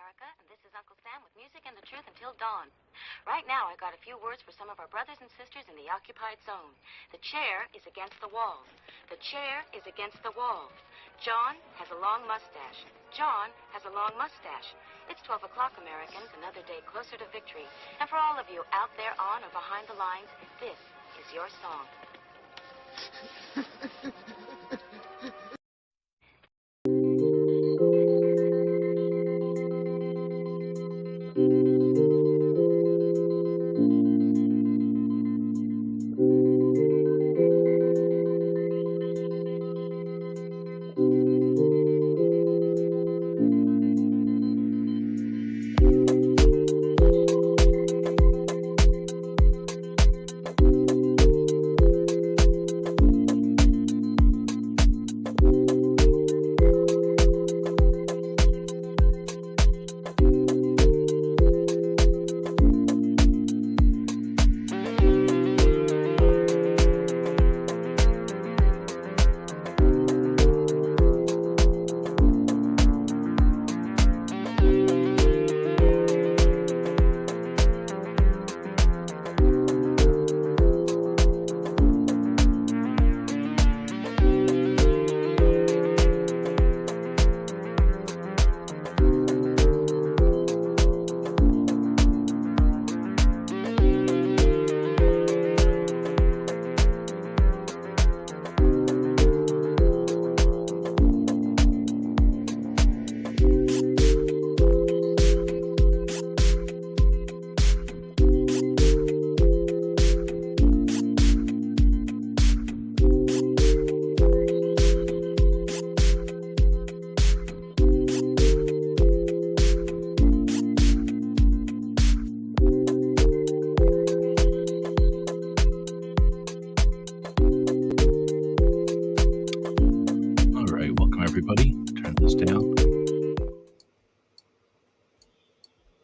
America, and this is Uncle Sam with music and the truth until dawn. Right now, I got a few words for some of our brothers and sisters in the occupied zone. The chair is against the wall. The chair is against the wall. John has a long mustache. John has a long mustache. It's 12 o'clock, Americans, another day closer to victory. And for all of you out there on or behind the lines, this is your song.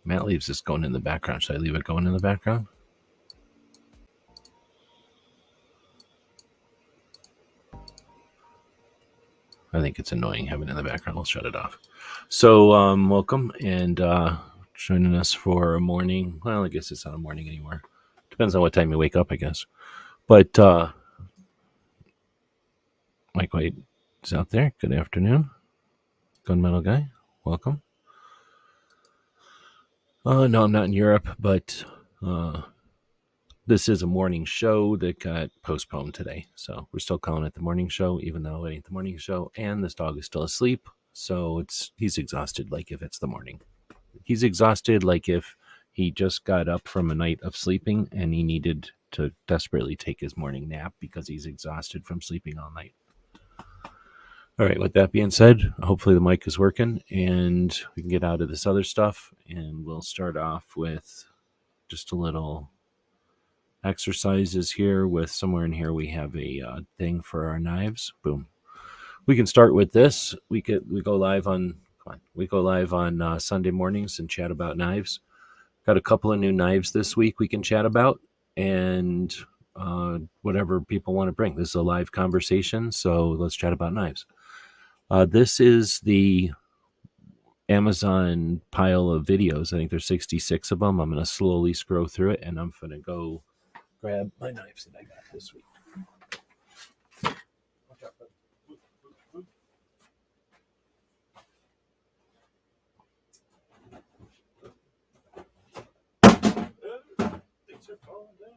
Matt leaves this going in the background. Should I leave it going in the background? I think it's annoying having it in the background. I'll shut it off. So welcome and joining us for a morning. Well, I guess it's not a morning anymore. Depends on what time you wake up, I guess. But Mike White is out there. Good afternoon. Gunmetal Guy, welcome. No, I'm not in Europe, but this is a morning show that got postponed today. So we're still calling it the morning show, even though it ain't the morning show. And this dog is still asleep. So he's exhausted like if it's the morning. He's exhausted like if he just got up from a night of sleeping and he needed to desperately take his morning nap because he's exhausted from sleeping all night. All right, with that being said, hopefully the mic is working and we can get out of this other stuff, and we'll start off with just a little exercises here. With somewhere in here we have a thing for our knives. Boom. We can start with this. We go live on Sunday mornings and chat about knives. Got a couple of new knives this week we can chat about, and whatever people want to bring. This is a live conversation, so let's chat about knives. This is the Amazon pile of videos. I think there's 66 of them. I'm going to slowly scroll through it, and I'm going to go grab my knives that I got this week. Things are falling down.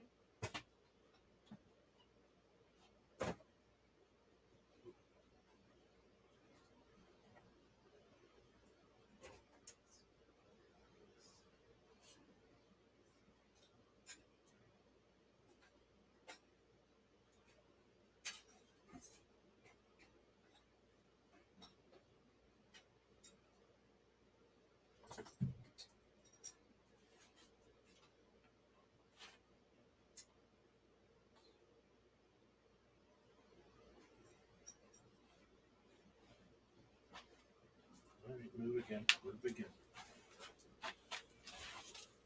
Move again.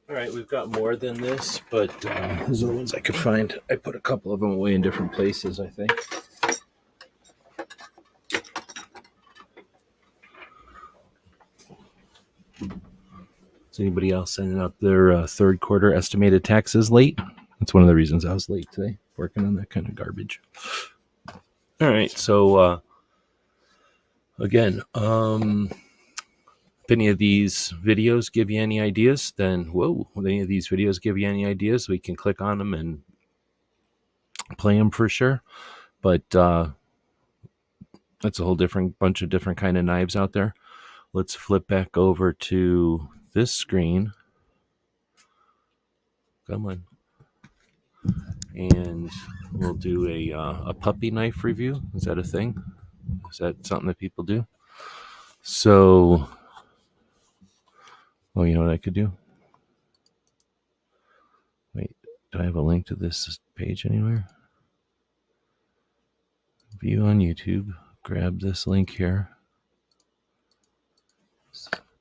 All right, we've got more than this, but these are the ones I could find. I put a couple of them away in different places, I think. Is anybody else sending up their third quarter estimated taxes late? That's one of the reasons I was late today, working on that kind of garbage. All right, so again, if any of these videos give you any ideas, then if any of these videos give you any ideas, we can click on them and play them for sure. But that's a whole different bunch of different kind of knives out there. Let's flip back over to this screen. Come on. And we'll do a puppy knife review. Is that a thing? Is that something that people do? So, you know what I could do? Wait, do I have a link to this page anywhere? View on YouTube. Grab this link here.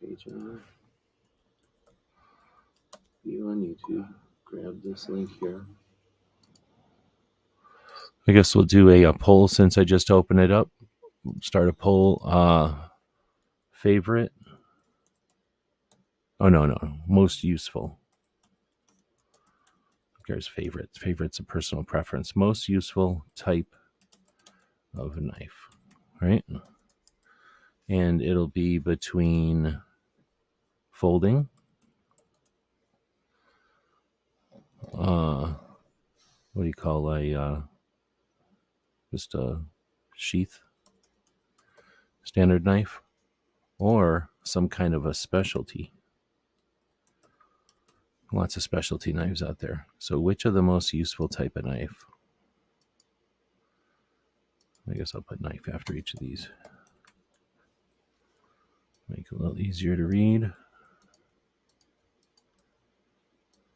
Page anywhere? View on YouTube. Grab this link here. I guess we'll do a poll since I just opened it up. Start a poll. Favorite. Oh, no. Most useful. Who cares? Favorites. Favorite's a personal preference. Most useful type of knife. Right? And it'll be between folding. What do you call just a sheath standard knife, or some kind of a specialty. Lots of specialty knives out there. So which are the most useful type of knife? I guess I'll put knife after each of these. Make it a little easier to read.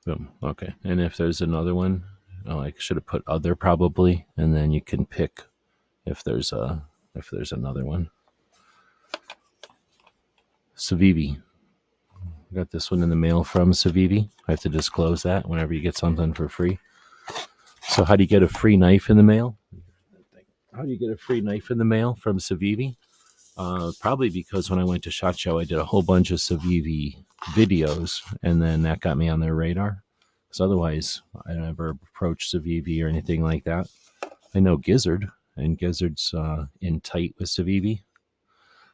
Boom. Okay. And if there's another one, I should have put other probably, and then you can pick if there's another one. Civivi. Got this one in the mail from Civivi. I have to disclose that whenever you get something for free. So how do you get a free knife in the mail? How do you get a free knife in the mail from Civivi? Probably because when I went to SHOT Show, I did a whole bunch of Civivi videos, and then that got me on their radar. Because otherwise, I never approached Civivi or anything like that. I know Gizzard, and Gizzard's in tight with Civivi.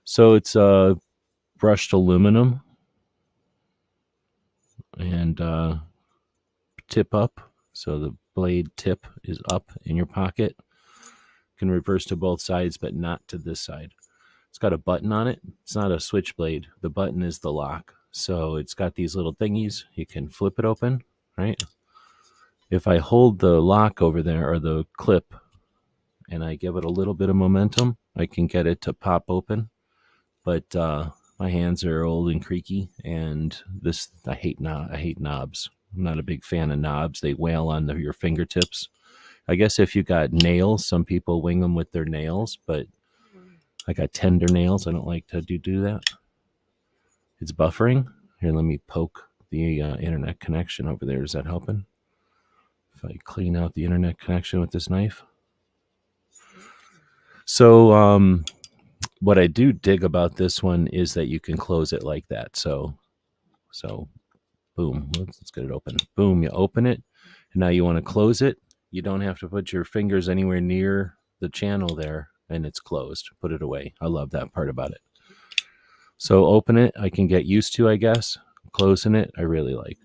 So it's brushed aluminum and tip up. So the blade tip is up in your pocket. Can reverse to both sides, but not to this side. It's got a button on it. It's not a switchblade. The button is the lock. So it's got these little thingies. You can flip it open, right? If I hold the lock over there, or the clip, and I give it a little bit of momentum, I can get it to pop open. But my hands are old and creaky, and I hate knobs. I'm not a big fan of knobs. They wail on your fingertips. I guess if you got nails, some people wing them with their nails, but I got tender nails. I don't like to do that. It's buffering. Here, let me poke the internet connection over there. Is that helping? If I clean out the internet connection with this knife. So what I do dig about this one is that you can close it like that. So boom, let's get it open. Boom, you open it, and now you want to close it. You don't have to put your fingers anywhere near the channel there, and it's closed. Put it away. I love that part about it. So open it, I can get used to, I guess. Closing it, I really like.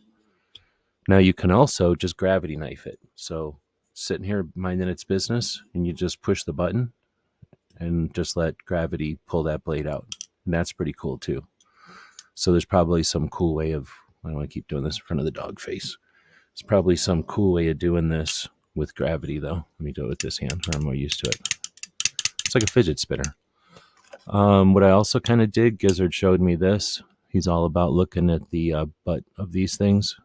Now you can also just gravity knife it. So sitting here minding its business, and you just push the button and just let gravity pull that blade out. And that's pretty cool too. So there's probably some cool way of, I don't want to keep doing this in front of the dog face. There's probably some cool way of doing this with gravity though. Let me do it with this hand, or I'm more used to it. It's like a fidget spinner. What I also kind of dig, Gizzard showed me this. He's all about looking at the butt of these things.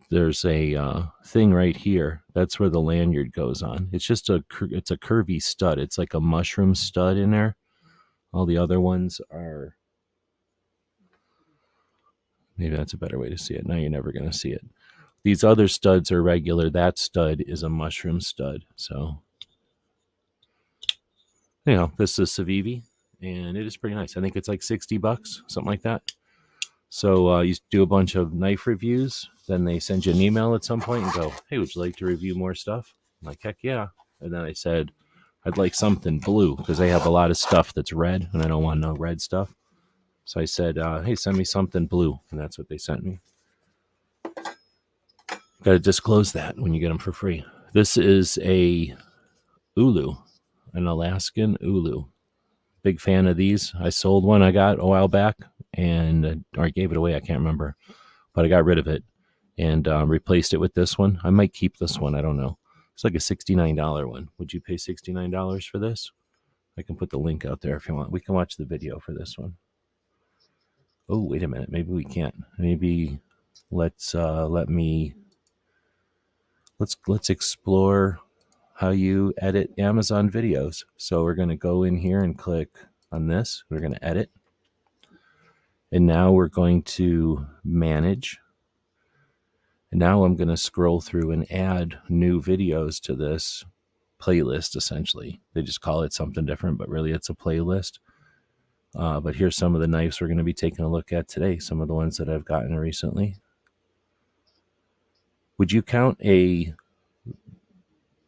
There's a thing right here. That's where the lanyard goes on. It's just it's a curvy stud. It's like a mushroom stud in there. All the other ones are, maybe that's a better way to see it. Now you're never going to see it. These other studs are regular. That stud is a mushroom stud. So, this is Civivi, and it is pretty nice. I think it's like $60, something like that. So you do a bunch of knife reviews, then they send you an email at some point and go, hey, would you like to review more stuff? I'm like, heck yeah. And then I said, I'd like something blue because they have a lot of stuff that's red, and I don't want no red stuff. So I said, hey, send me something blue, and that's what they sent me. Got to disclose that when you get them for free. This is a ulu, an Alaskan ulu. Big fan of these. I sold one I got a while back, and or I gave it away. I can't remember, but I got rid of it and replaced it with this one. I might keep this one. I don't know. It's like a $69 one. Would you pay $69 for this? I can put the link out there if you want. We can watch the video for this one. Oh, wait a minute. Maybe we can't. Maybe let's explore how you edit Amazon videos. So we're going to go in here and click on this. We're going to edit. And now we're going to manage. And now I'm going to scroll through and add new videos to this playlist, essentially. They just call it something different, but really it's a playlist. But here's some of the knives we're going to be taking a look at today, some of the ones that I've gotten recently. Would you count a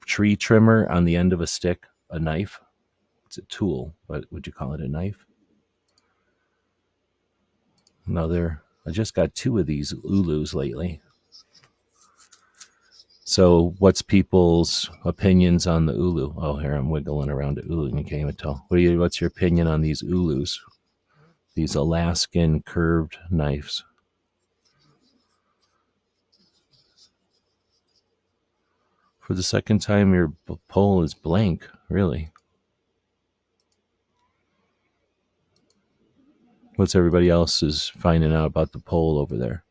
tree trimmer on the end of a stick a knife? It's a tool, but would you call it a knife? I just got 2 of these ulus lately. So what's people's opinions on the ulu? Oh, here I'm wiggling around the ulu and you can't even tell. What's your opinion on these ulus? These Alaskan curved knives. For the second time, your poll is blank, really. What's everybody else is finding out about the poll over there?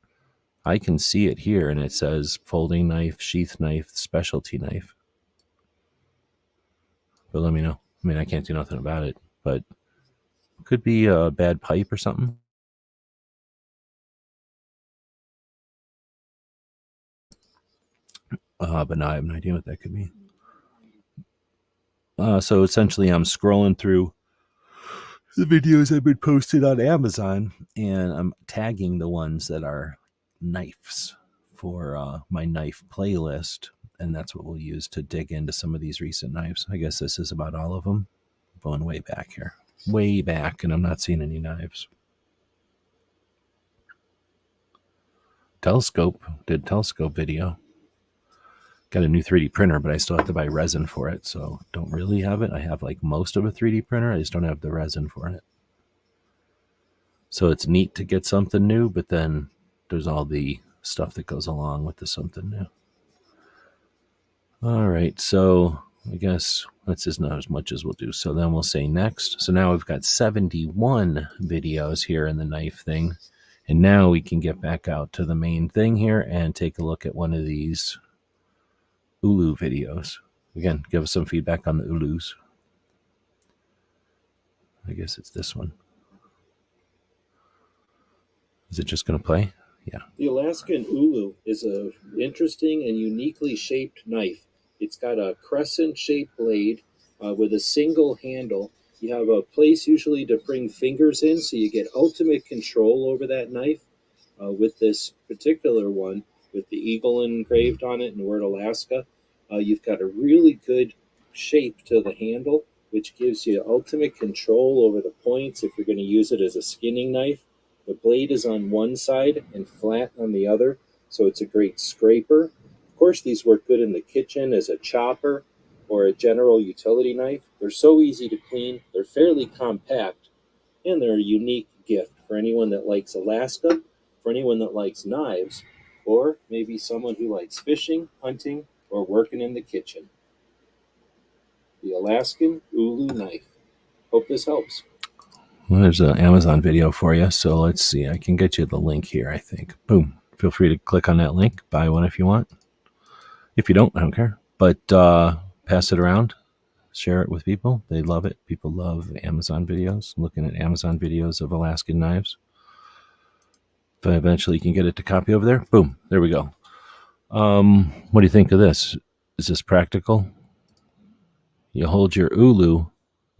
I can see it here, and it says folding knife, sheath knife, specialty knife. But let me know. I mean, I can't do nothing about it, but it could be a bad pipe or something. But no, I have no idea what that could be. So essentially, I'm scrolling through the videos have been posted on Amazon, and I'm tagging the ones that are knives for my knife playlist, and that's what we'll use to dig into some of these recent knives. I guess this is about all of them. Going way back here. Way back, and I'm not seeing any knives. Telescope. Did telescope video. Got a new 3D printer, but I still have to buy resin for it, so don't really have it. I have like most of a 3D printer. I just don't have the resin for it. So it's neat to get something new, but then there's all the stuff that goes along with the something new. All right, so I guess that's just not as much as we'll do. So then we'll say next. So now we've got 71 videos here in the knife thing. And now we can get back out to the main thing here and take a look at one of these ulu videos. Again, give us some feedback on the ulus. I guess it's this one. Is it just going to play? Yeah. The Alaskan ulu is an interesting and uniquely shaped knife. It's got a crescent-shaped blade with a single handle. You have a place usually to bring fingers in, so you get ultimate control over that knife. With this particular one, with the eagle engraved on it and the word Alaska, you've got a really good shape to the handle, which gives you ultimate control over the points if you're going to use it as a skinning knife. The blade is on one side and flat on the other, so it's a great scraper. Of course, these work good in the kitchen as a chopper or a general utility knife. They're so easy to clean, they're fairly compact, and they're a unique gift for anyone that likes Alaska, for anyone that likes knives, or maybe someone who likes fishing, hunting, or working in the kitchen. The Alaskan ulu knife. Hope this helps. Well, there's an Amazon video for you. So let's see. I can get you the link here, I think. Boom. Feel free to click on that link. Buy one if you want. If you don't, I don't care. But pass it around. Share it with people. They love it. People love Amazon videos. Looking at Amazon videos of Alaskan knives. But eventually you can get it to copy over there. Boom. There we go. What do you think of this? Is this practical? You hold your ulu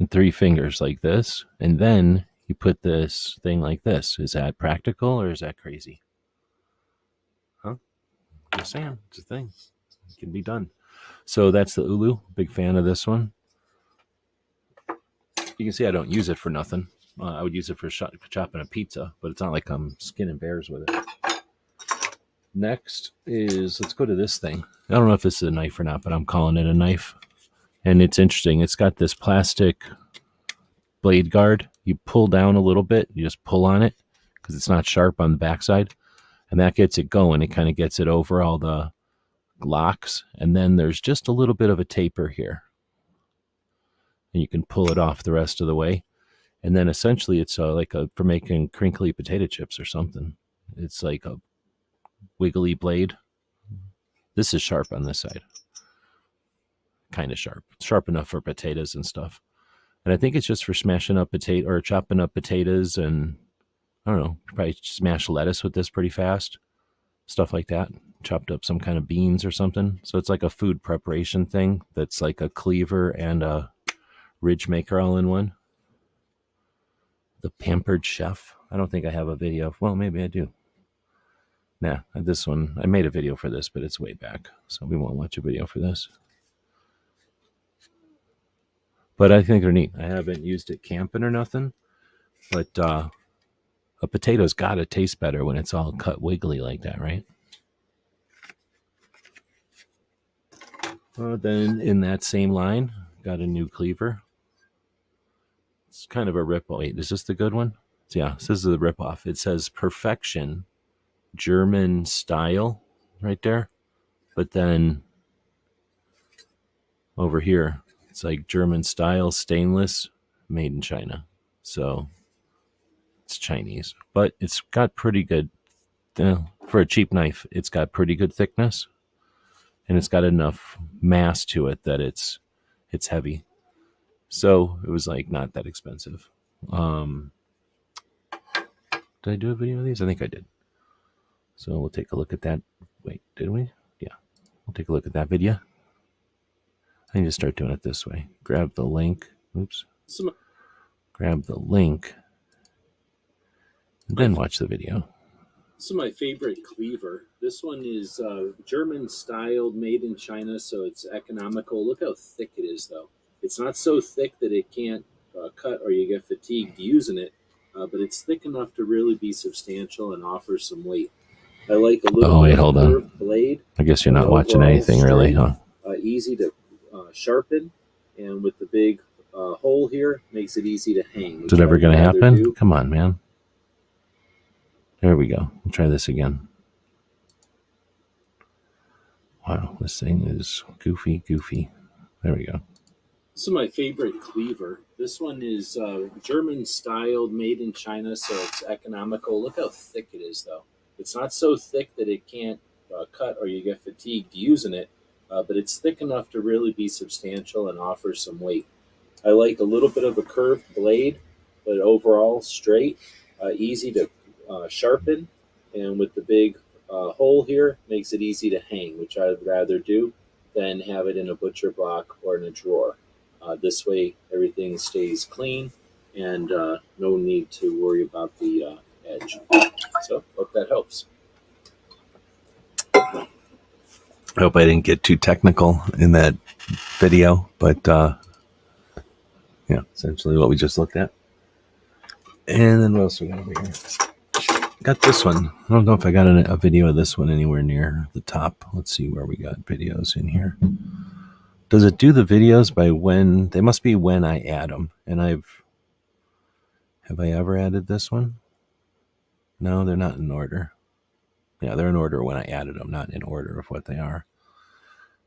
and 3 fingers like this, and then you put this thing like this. Is that practical or is that crazy? Huh? Just saying, it's a thing. It can be done. So that's the ulu. Big fan of this one. You can see I don't use it for nothing. I would use it for chopping a pizza, but it's not like I'm skinning bears with it. Next is, let's go to this thing. I don't know if this is a knife or not, but I'm calling it a knife. And it's interesting. It's got this plastic blade guard. You pull down a little bit. You just pull on it because it's not sharp on the backside. And that gets it going. It kind of gets it over all the locks. And then there's just a little bit of a taper here. And you can pull it off the rest of the way. And then essentially it's for making crinkly potato chips or something. It's like a wiggly blade. This is sharp on this side. Kind of sharp. Sharp enough for potatoes and stuff. And I think it's just for smashing up or chopping up potatoes, and I don't know, probably smash lettuce with this pretty fast. Stuff like that. Chopped up some kind of beans or something. So it's like a food preparation thing that's like a cleaver and a ridge maker all in one. The Pampered Chef. I don't think I have a video. Well, maybe I do. Nah, this one, I made a video for this, but it's way back. So we won't watch a video for this. But I think they're neat. I haven't used it camping or nothing. But a potato's got to taste better when it's all cut wiggly like that, right? Then in that same line, got a new cleaver. It's kind of a rip-off. Wait, is this the good one? Yeah, this is the rip-off. It says Perfection, German style right there. But then over here, it's like German style stainless, made in China. So it's Chinese. But it's got pretty good, for a cheap knife, it's got pretty good thickness. And it's got enough mass to it that it's heavy. So it was like not that expensive. Did I do a video of these? I think I did. So we'll take a look at that. Wait, did we? Yeah. We'll take a look at that video. I need to start doing it this way. Grab the link. Oops. Grab the link. And then watch the video. This is my favorite cleaver. This one is German styled, made in China, so it's economical. Look how thick it is, though. It's not so thick that it can't cut or you get fatigued using it, but it's thick enough to really be substantial and offer some weight. I like a little curved blade. I guess you're not watching anything really, huh? Easy to sharpen, and with the big hole here, makes it easy to hang. Is it ever going to happen? Come on, man. There we go. We'll try this again. Wow, this thing is goofy. There we go. This is my favorite cleaver. This one is German styled, made in China, so it's economical. Look how thick it is, though. It's not so thick that it can't cut or you get fatigued using it, but it's thick enough to really be substantial and offer some weight. I like a little bit of a curved blade, but overall straight, easy to sharpen, and with the big hole here, makes it easy to hang, which I'd rather do than have it in a butcher block or in a drawer. This way, everything stays clean and no need to worry about the edge. So, hope that helps. I hope I didn't get too technical in that video, but yeah, essentially what we just looked at. And then what else we got over here? Got this one. I don't know if I got a video of this one anywhere near the top. Let's see where we got videos in here. Does it do the videos by when? They must be when I add them. And have I ever added this one? No, they're not in order. Yeah, they're in order when I added them, not in order of what they are.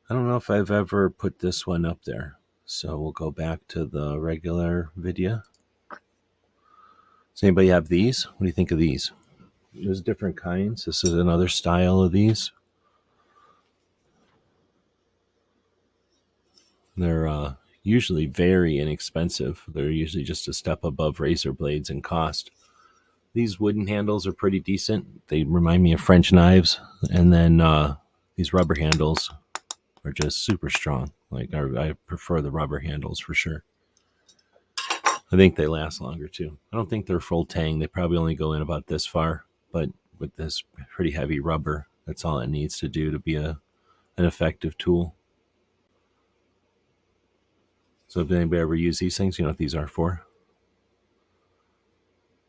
I don't know if I've ever put this one up there. So we'll go back to the regular video. Does anybody have these? What do you think of these? There's different kinds. This is another style of these. They're usually very inexpensive. They're usually just a step above razor blades in cost. These wooden handles are pretty decent. They remind me of French knives. And then these rubber handles are just super strong. Like I prefer the rubber handles for sure. I think they last longer too. I don't think they're full tang. They probably only go in about this far, but with this pretty heavy rubber, that's all it needs to do to be an effective tool. So if anybody ever use these things, you know what these are for.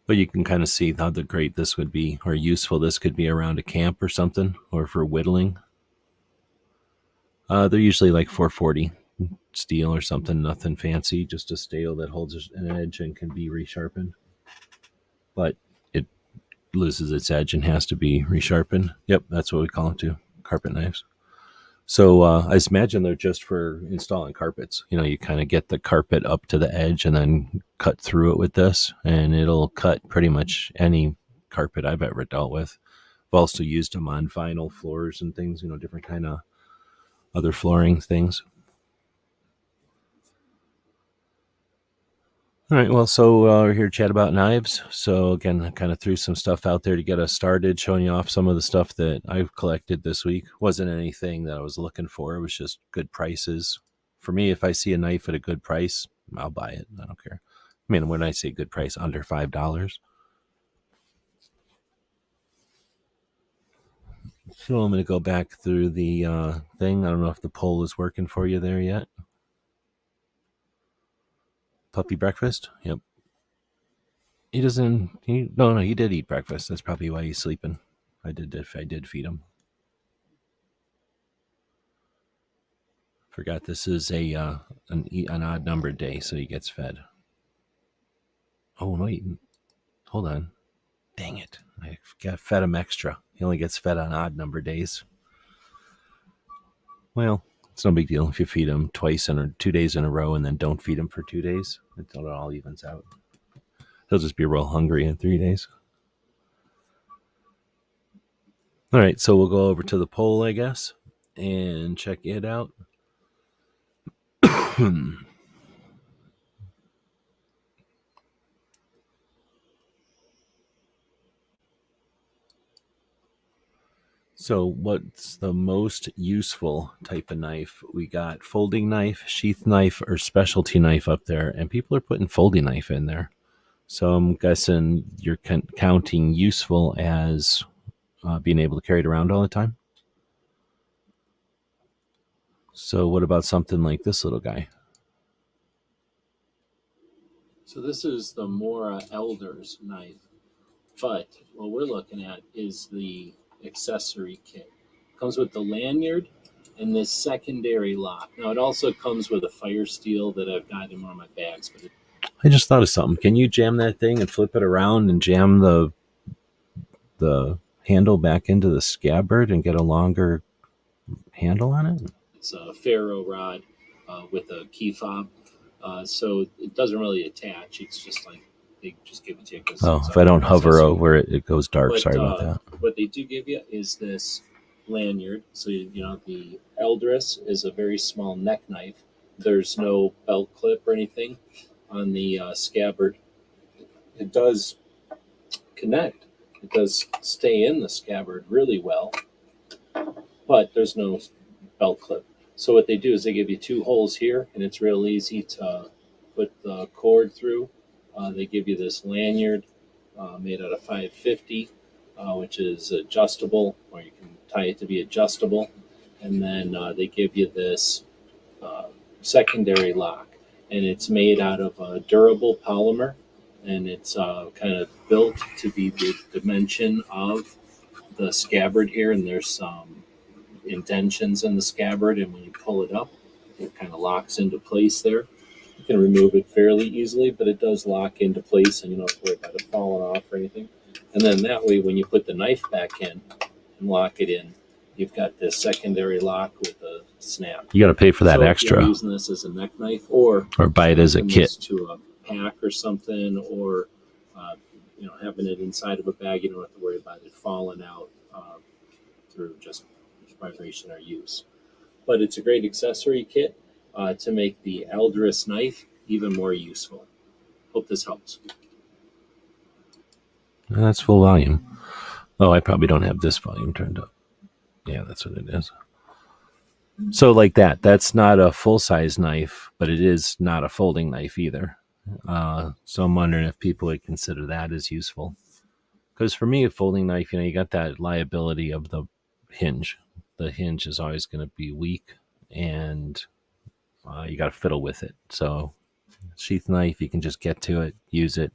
But you can kind of see how great this would be, or useful this could be around a camp or something, or for whittling. They're usually like 440 steel or something, nothing fancy, just a steel that holds an edge and can be resharpened. But it loses its edge and has to be resharpened. Yep, that's what we call them too, carpet knives. So I imagine they're just for installing carpets. You know, you kind of get the carpet up to the edge and then cut through it with this, and it'll cut pretty much any carpet I've ever dealt with. I've also used them on vinyl floors and things, you know, different kind of other flooring things. All right, well, so we're here to chat about knives. So again, I kind of threw some stuff out there to get us started, showing you off some of the stuff that I've collected this week. Wasn't anything that I was looking for. It was just good prices. For me, if I see a knife at a good price, I'll buy it. I don't care. I mean, when I say good price, under $5. So I'm going to go back through the thing. I don't know if the poll is working for you there yet. Puppy breakfast? Yep. He doesn't. No, he did eat breakfast. That's probably why he's sleeping. I did feed him. Forgot this is an odd numbered day, so he gets fed. Oh no! Hold on. Dang it! I fed him extra. He only gets fed on odd number days. Well, it's no big deal if you feed him twice or 2 days in a row, and then don't feed him for 2 days until it all evens out. He'll just be real hungry in 3 days. All right, so we'll go over to the poll, I guess, and check it out. So what's the most useful type of knife? We got folding knife, sheath knife, or specialty knife up there, and people are putting folding knife in there. So I'm guessing you're counting useful as being able to carry it around all the time. So what about something like this little guy? So this is the Mora Elders knife, but what we're looking at is the accessory kit. It comes with the lanyard and this secondary lock. Now it also comes with a fire steel that I've got in one of my bags. But I just thought of something. Can you jam that thing and flip it around and jam the handle back into the scabbard and get a longer handle on it? It's a ferro rod with a key fob, so it doesn't really attach. It's just like they just give it to you. If I don't hover over it, it goes dark. Sorry about that. What they do give you is this lanyard. So you know the Eldris is a very small neck knife. There's no belt clip or anything on the scabbard. It does connect. It does stay in the scabbard really well, but there's no belt clip. So what they do is they give you 2 holes here, and it's real easy to put the cord through. They give you this lanyard made out of 550, which is adjustable, or you can tie it to be adjustable. And then they give you this secondary lock, and it's made out of a durable polymer, and it's kind of built to be the dimension of the scabbard here, and there's some indentions in the scabbard, and when you pull it up, it kind of locks into place there. You can remove it fairly easily, but it does lock into place, and you don't have to worry about it falling off or anything. And then that way, when you put the knife back in and lock it in, you've got this secondary lock with a snap. You got to pay for that extra. If you're using this as a neck knife, or buy it as a kit to a pack or something, or having it inside of a bag, you don't have to worry about it falling out through just vibration or use. But it's a great accessory kit to make the Eldris knife even more useful. Hope this helps. That's full volume. Oh, I probably don't have this volume turned up. Yeah, that's what it is. So like that's not a full-size knife, but it is not a folding knife either. So I'm wondering if people would consider that as useful. Because for me, a folding knife, you got that liability of the hinge. The hinge is always going to be weak, and you got to fiddle with it. So sheath knife, you can just get to it, use it.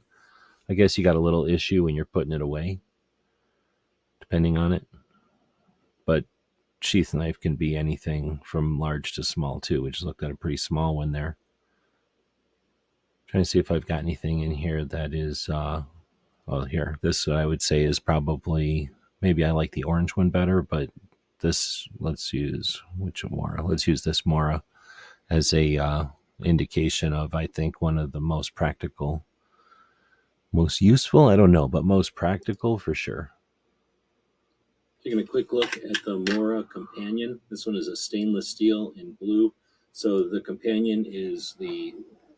I guess you got a little issue when you're putting it away, depending on it. But sheath knife can be anything from large to small too. We just looked at a pretty small one there. Trying to see if I've got anything in here that is, here. This I would say is probably, maybe I like the orange one better, but this, let's use, which Mora? Let's use this Mora as a indication of, I think, one of the most practical, most useful, I don't know, but most practical for sure. Taking a quick look at the Mora Companion. This one is a stainless steel in blue. So the Companion is the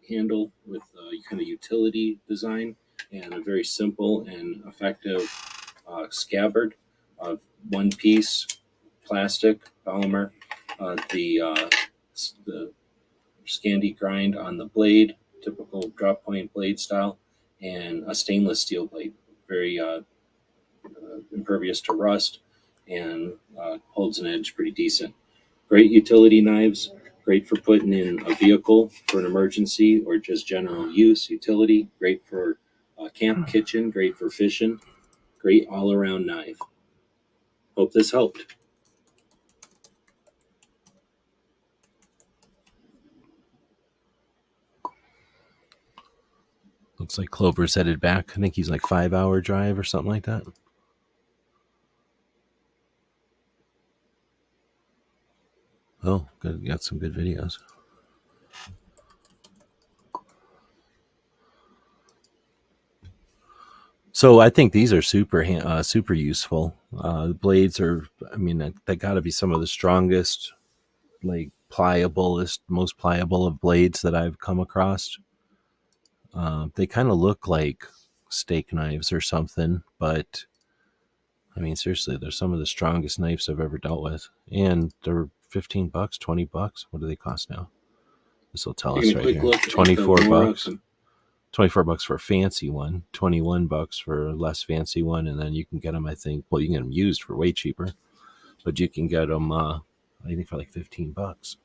handle with kind of utility design and a very simple and effective scabbard of one piece plastic polymer. The Scandi grind on the blade, typical drop point blade style, and a stainless steel blade, very impervious to rust and holds an edge pretty decent. Great utility knives, great for putting in a vehicle for an emergency or just general use, utility, great for camp kitchen, great for fishing, great all-around knife. Hope this helped. Looks like Clover's headed back. I think he's like 5-hour drive or something like that. Oh, good. Got some good videos. So I think these are super useful. The blades are, I mean, they got to be some of the strongest, like most pliable of blades that I've come across. They kind of look like steak knives or something, but I mean, seriously, they're some of the strongest knives I've ever dealt with, and they're $15, $20. What do they cost now? This will tell us right here. $24. $24 for a fancy one, $21 for a less fancy one, and then you can get them, I think, well, you can get them used for way cheaper, but you can get them, I think, for like $15.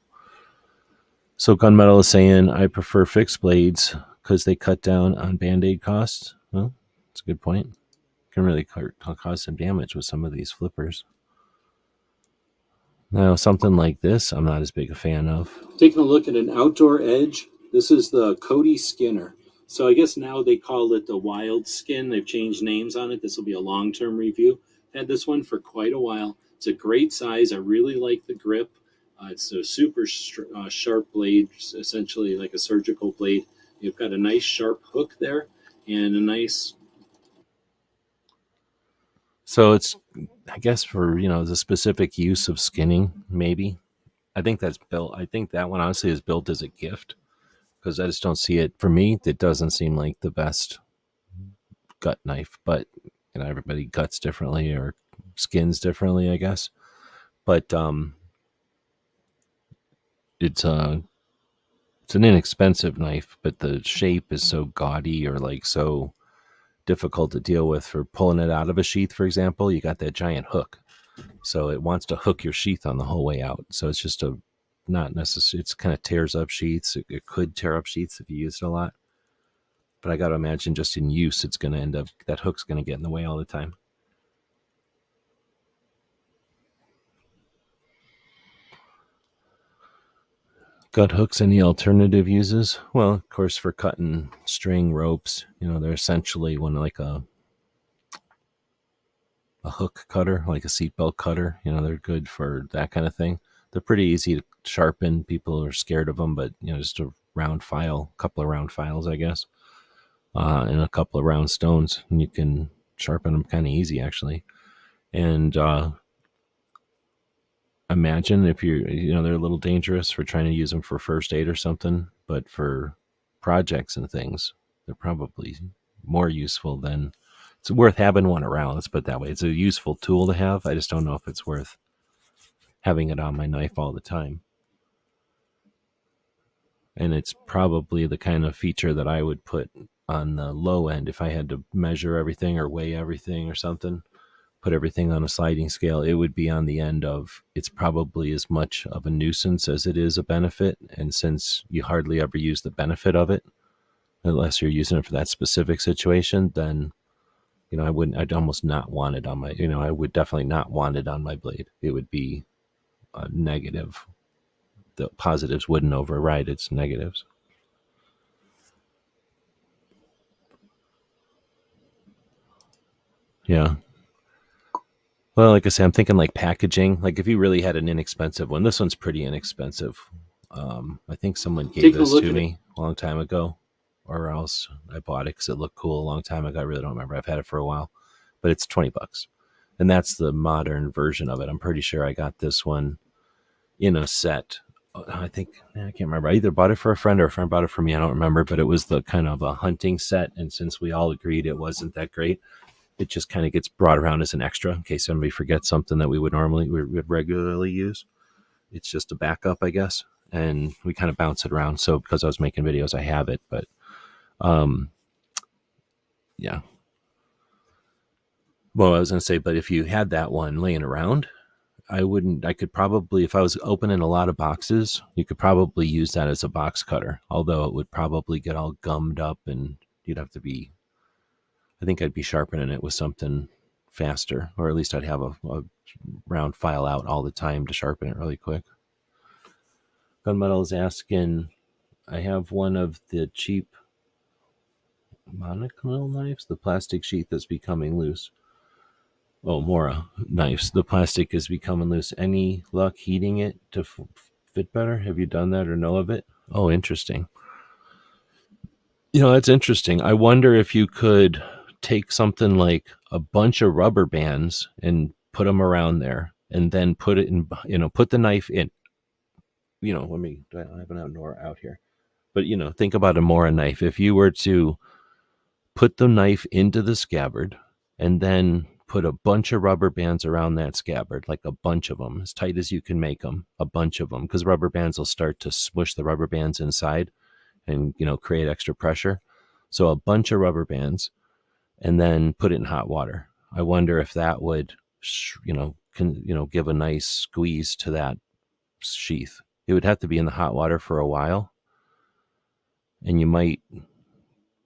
So Gunmetal is saying, I prefer fixed blades because they cut down on Band-Aid costs. Well, that's a good point. Can really cause some damage with some of these flippers. Now, something like this, I'm not as big a fan of. Taking a look at an outdoor edge, this is the Cody Skinner. So I guess now they call it the Wild Skin. They've changed names on it. This will be a long-term review. Had this one for quite a while. It's a great size. I really like the grip. It's a super sharp blade, essentially like a surgical blade. You've got a nice sharp hook there and a nice... So it's, I guess, for, the specific use of skinning, maybe. I think that's built. I think that one honestly is built as a gift because I just don't see it. For me, it doesn't seem like the best gut knife, but everybody guts differently or skins differently, I guess. But it's an inexpensive knife, but the shape is so gaudy or like so difficult to deal with for pulling it out of a sheath. For example, you got that giant hook, so it wants to hook your sheath on the whole way out. So it's just not necessary. It's kind of tears up sheaths. It could tear up sheaths if you use it a lot. But I got to imagine just in use, it's going to end up, that hook's going to get in the way all the time. Gut hooks, any alternative uses? Well, of course, for cutting string ropes, they're essentially like a hook cutter, like a seatbelt cutter. They're good for that kind of thing. They're pretty easy to sharpen. People are scared of them, but just a round file, a couple of round files, I guess, and a couple of round stones, and you can sharpen them kind of easy, actually. And imagine if they're a little dangerous for trying to use them for first aid or something, but for projects and things, they're probably more useful than, it's worth having one around. Let's put it that way. It's a useful tool to have. I just don't know if it's worth having it on my knife all the time. and it's probably the kind of feature that I would put on the low end if I had to measure everything or weigh everything or something, put everything on a sliding scale. It would be on the end of, it's probably as much of a nuisance as it is a benefit. And since you hardly ever use the benefit of it, unless you're using it for that specific situation, then, I'd almost not want it on my, I would definitely not want it on my blade. It would be a negative. The positives wouldn't override its negatives. Yeah. Well, like I say, I'm thinking like packaging. Like if you really had an inexpensive one, this one's pretty inexpensive. I think someone gave this to me a long time ago, or else I bought it because it looked cool a long time ago. I really don't remember. I've had it for a while, but it's $20, and that's the modern version of it. I'm pretty sure I got this one in a set. I can't remember. I either bought it for a friend or a friend bought it for me. I don't remember, but it was the kind of a hunting set, and since we all agreed it wasn't that great, it just kind of gets brought around as an extra in case somebody forgets something that we would regularly use. It's just a backup, I guess, and we kind of bounce it around. So because I was making videos, I have it, but yeah. Well, I was going to say, but if you had that one laying around, I could probably, if I was opening a lot of boxes, you could probably use that as a box cutter, although it would probably get all gummed up and I think I'd be sharpening it with something faster, or at least I'd have a round file out all the time to sharpen it really quick. Gunmetal is asking, I have one of the cheap monocle knives, the plastic sheath that's becoming loose. Oh, Mora knives. The plastic is becoming loose. Any luck heating it to fit better? Have you done that or know of it? Oh, interesting. That's interesting. I wonder if you could take something like a bunch of rubber bands and put them around there, and then put it in, put the knife in. I have an Nora out here, but think about a Mora knife. If you were to put the knife into the scabbard and then put a bunch of rubber bands around that scabbard, like a bunch of them, as tight as you can make them, a bunch of them, because rubber bands will start to smush the rubber bands inside and, create extra pressure. So a bunch of rubber bands, and then put it in hot water. I wonder if that would, give a nice squeeze to that sheath. It would have to be in the hot water for a while, and you might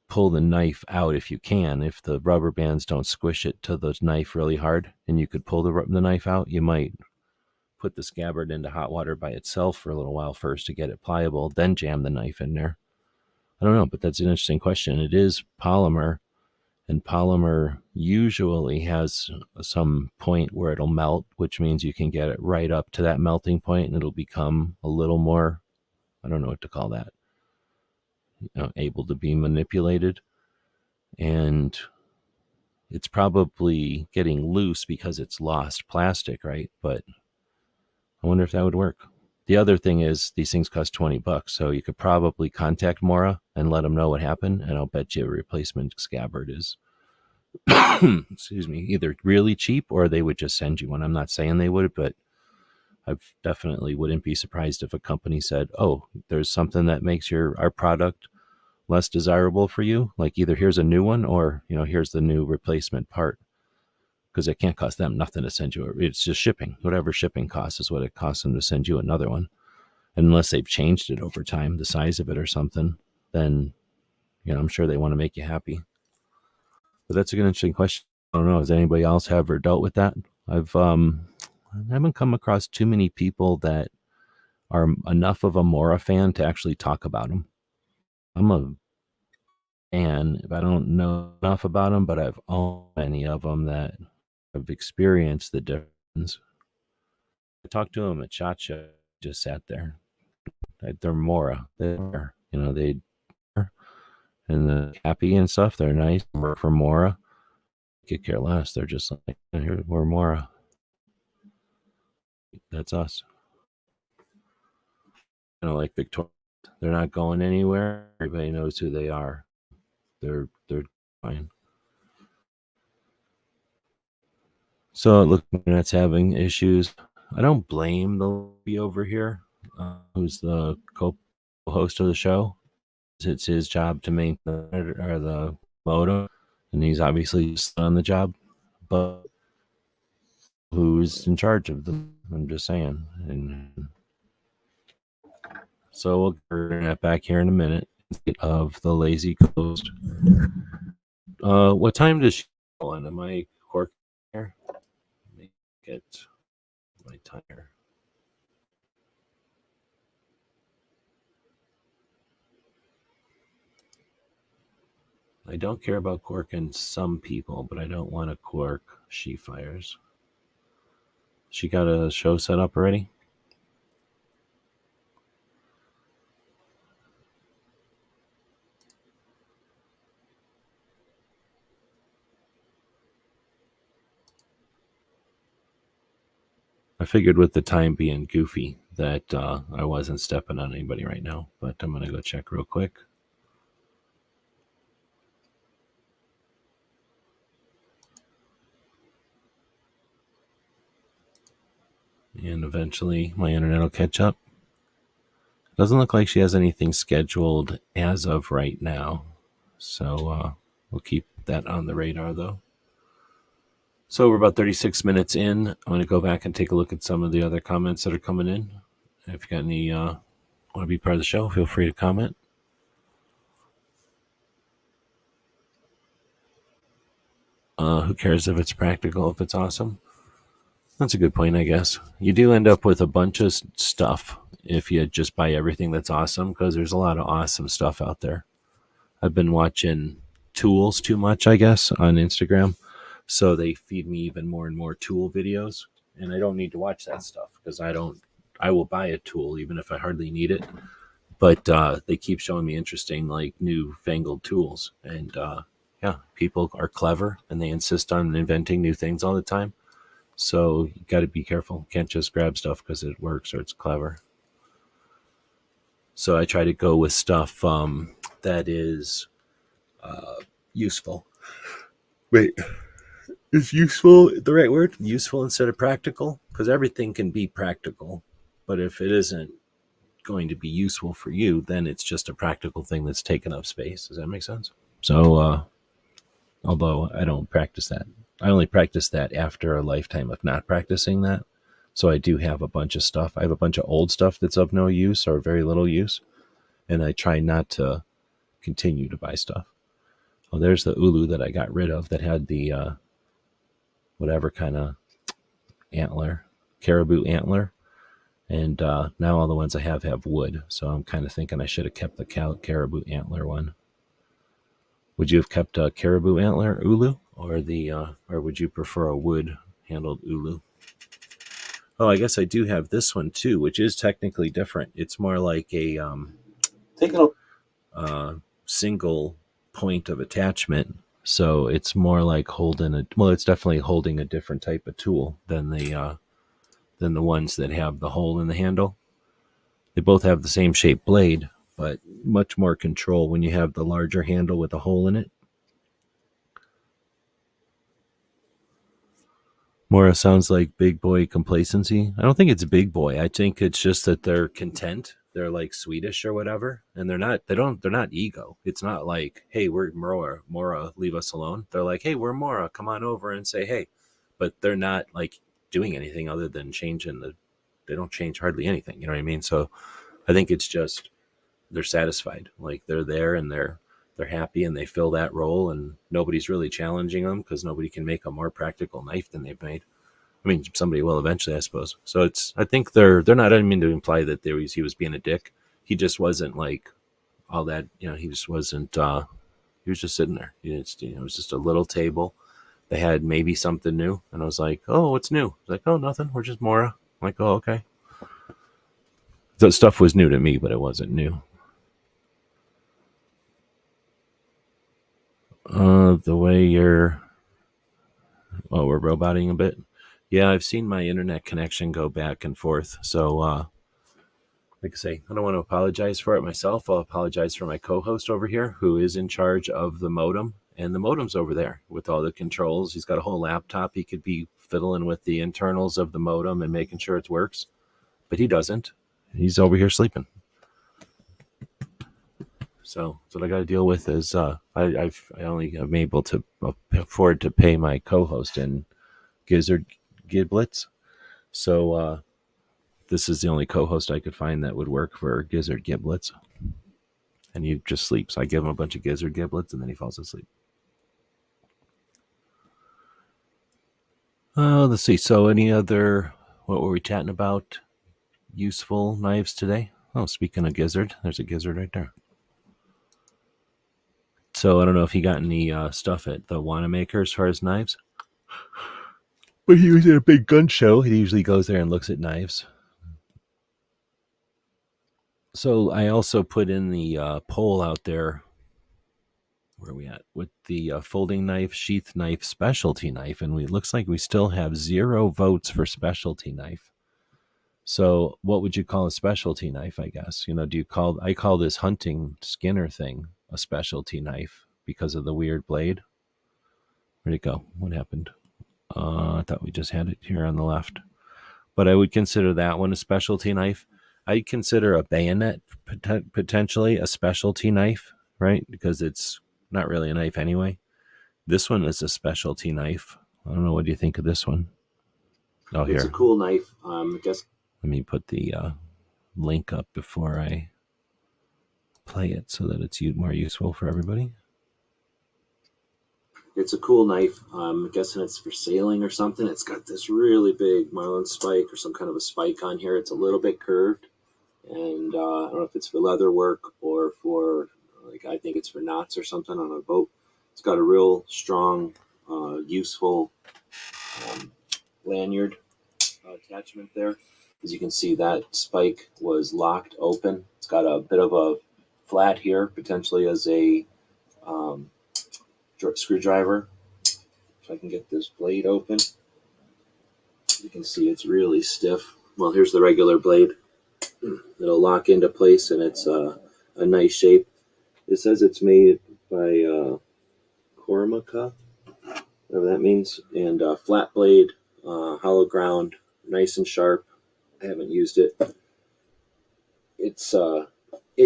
pull the knife out if you can. If the rubber bands don't squish it to the knife really hard, and you could pull the knife out, you might put the scabbard into hot water by itself for a little while first to get it pliable, then jam the knife in there. I don't know, but that's an interesting question. It is polymer, and polymer usually has some point where it'll melt, which means you can get it right up to that melting point and it'll become a little more, I don't know what to call that, able to be manipulated. And it's probably getting loose because it's lost plastic, right? But I wonder if that would work. The other thing is these things cost $20, so you could probably contact Mora and let them know what happened, and I'll bet you a replacement scabbard is excuse me, either really cheap or they would just send you one. I'm not saying they would, but I definitely wouldn't be surprised if a company said, oh, there's something that makes our product less desirable for you, like either here's a new one or here's the new replacement part, because it can't cost them nothing to send you it's just shipping. Whatever shipping costs is what it costs them to send you another one. And unless they've changed it over time, the size of it or something, then I'm sure they want to make you happy. But that's a good, interesting question. I don't know, has anybody else ever dealt with that? I haven't come across too many people that are enough of a Mora fan to actually talk about them. I'm a fan, if I don't know enough about them, but I've owned many of them that have experienced the difference. I talked to them at SHOT Show, just sat there. They're Mora. They're, they and the happy and stuff. They're nice. Work for Mora. Could care less. They're just like, here, we're Mora. That's us. Like Victoria, they're not going anywhere. Everybody knows who they are. They're fine. So it looks like that's having issues. I don't blame the lady over here, who's the host of the show. It's his job to maintain the modem, and he's obviously just on the job. But who's in charge of them? I'm just saying. And so we'll get that back here in a minute. Of the lazy coast. What time does she go on? Am I quirky here? Let me get my timer. I don't care about quirking some people, but I don't want to quirk she fires. She got a show set up already? I figured with the time being goofy that I wasn't stepping on anybody right now, but I'm going to go check real quick. And eventually my internet will catch up. Doesn't look like she has anything scheduled as of right now. So we'll keep that on the radar, though. So we're about 36 minutes in. I'm going to go back and take a look at some of the other comments that are coming in. If you got any want to be part of the show, feel free to comment. Who cares if it's practical, if it's awesome? That's a good point, I guess. You do end up with a bunch of stuff if you just buy everything that's awesome, because there's a lot of awesome stuff out there. I've been watching tools too much, I guess, on Instagram. So they feed me even more and more tool videos. And I don't need to watch that stuff because I will buy a tool even if I hardly need it. But they keep showing me interesting, like new fangled tools. And yeah, people are clever and they insist on inventing new things all the time. So you got to be careful. You can't just grab stuff because it works or it's clever. So I try to go with stuff that is useful. Wait, is useful the right word? Useful instead of practical? Because everything can be practical. But if it isn't going to be useful for you, then it's just a practical thing that's taken up space. Does that make sense? So, although I don't practice that. I only practice that after a lifetime of not practicing that. So I do have a bunch of stuff. I have a bunch of old stuff that's of no use or very little use. And I try not to continue to buy stuff. Oh, there's the ulu that I got rid of that had the whatever kind of antler, caribou antler. And now all the ones I have wood. So I'm kind of thinking I should have kept the caribou antler one. Would you have kept a caribou antler ulu, or would you prefer a wood-handled ulu? Oh, I guess I do have this one too, which is technically different. It's more like a single point of attachment. So it's more like it's definitely holding a different type of tool than the ones that have the hole in the handle. They both have the same shaped blade, but much more control when you have the larger handle with a hole in it. Mora sounds like big boy complacency. I don't think it's big boy. I think it's just that they're content. They're like Swedish or whatever, and they're not ego. It's not like, hey, we're Mora, leave us alone. They're like, hey, we're Mora, come on over and say hey. But they're not like doing anything other than they don't change hardly anything. You know what I mean? So I think it's just they're satisfied. Like they're there and they're happy and they fill that role, and nobody's really challenging them because nobody can make a more practical knife than they've made. I mean, somebody will eventually, I suppose. So I think they're not. I didn't mean to imply that he was being a dick. He just wasn't like all that. He just wasn't. He was just sitting there. It was just a little table. They had maybe something new, and I was like, "Oh, what's new?" I was like, "Oh, nothing. We're just Mora." I'm like, "Oh, okay." The stuff was new to me, but it wasn't new. The way we're roboting a bit. Yeah, I've seen my internet connection go back and forth. So, like I say, I don't want to apologize for it myself. I'll apologize for my co-host over here, who is in charge of the modem. And the modem's over there with all the controls. He's got a whole laptop. He could be fiddling with the internals of the modem and making sure it works. But he doesn't. He's over here sleeping. So what I got to deal with is I only am able to afford to pay my co-host in gizzard giblets. So this is the only co-host I could find that would work for gizzard giblets. And he just sleeps. I give him a bunch of gizzard giblets and then he falls asleep. Let's see. So any other, what were we chatting about? Useful knives today? Oh, speaking of gizzard, there's a gizzard right there. So I don't know if he got any stuff at the Wanamaker as far as knives. But he was at a big gun show. He usually goes there and looks at knives. So I also put in the poll out there. Where are we at? With the folding knife, sheath knife, specialty knife. And it looks like we still have 0 votes for specialty knife. So what would you call a specialty knife, I guess? I call this hunting Skinner thing a specialty knife because of the weird blade. Where'd it go? What happened? I thought we just had it here on the left. But I would consider that one a specialty knife. I'd consider a bayonet potentially a specialty knife, right? Because it's not really a knife anyway. This one is a specialty knife. I don't know. What do you think of this one? Oh, here. It's a cool knife. I guess. Let me put the link up before I play it so that it's more useful for everybody. It's a cool knife. I'm guessing it's for sailing or something. It's got this really big marlin spike or some kind of a spike on here. It's a little bit curved. And I don't know if it's for leather work or for, I think it's for knots or something on a boat. It's got a real strong, useful lanyard attachment there. As you can see, that spike was locked open. It's got a bit of a flat here, potentially as a screwdriver. If I can get this blade open, you can see it's really stiff. Well, here's the regular blade. It'll lock into place, and it's a nice shape. It says it's made by Cormaca, whatever that means, and flat blade, hollow ground, nice and sharp. I haven't used it. It's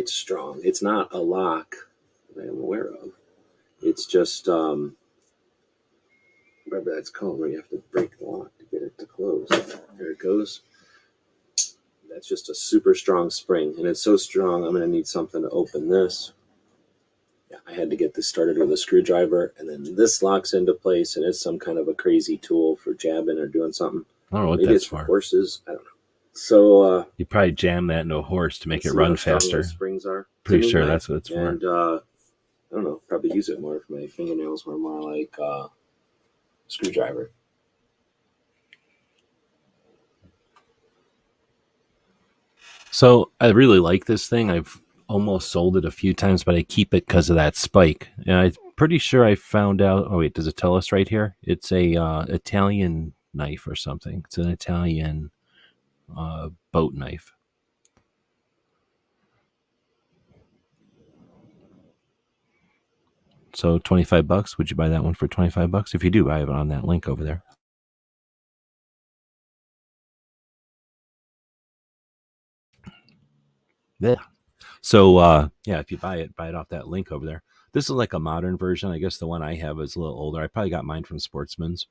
strong. It's not a lock that I'm aware of. It's just whatever that's called, where you have to break the lock to get it to close. There it goes. That's just a super strong spring, and it's so strong I'm going to need something to open this. Yeah, I had to get this started with a screwdriver, and then this locks into place, and it's some kind of a crazy tool for jabbing or doing something. I don't know what Maybe that's it's for for. Horses. I don't know. So you probably jam that into a horse to make it run faster. Springs are. Pretty sure that's what it's for. And I don't know. Probably use it more if my fingernails were more like a screwdriver. So I really like this thing. I've almost sold it a few times, but I keep it because of that spike. And I'm pretty sure I found out. Oh wait, does it tell us right here? It's a Italian knife or something. It's an Italian boat knife. So $25. Would you buy that one for $25? If you do, buy it on that link over there. Yeah. So if you buy it off that link over there. This is like a modern version. I guess the one I have is a little older. I probably got mine from Sportsman's.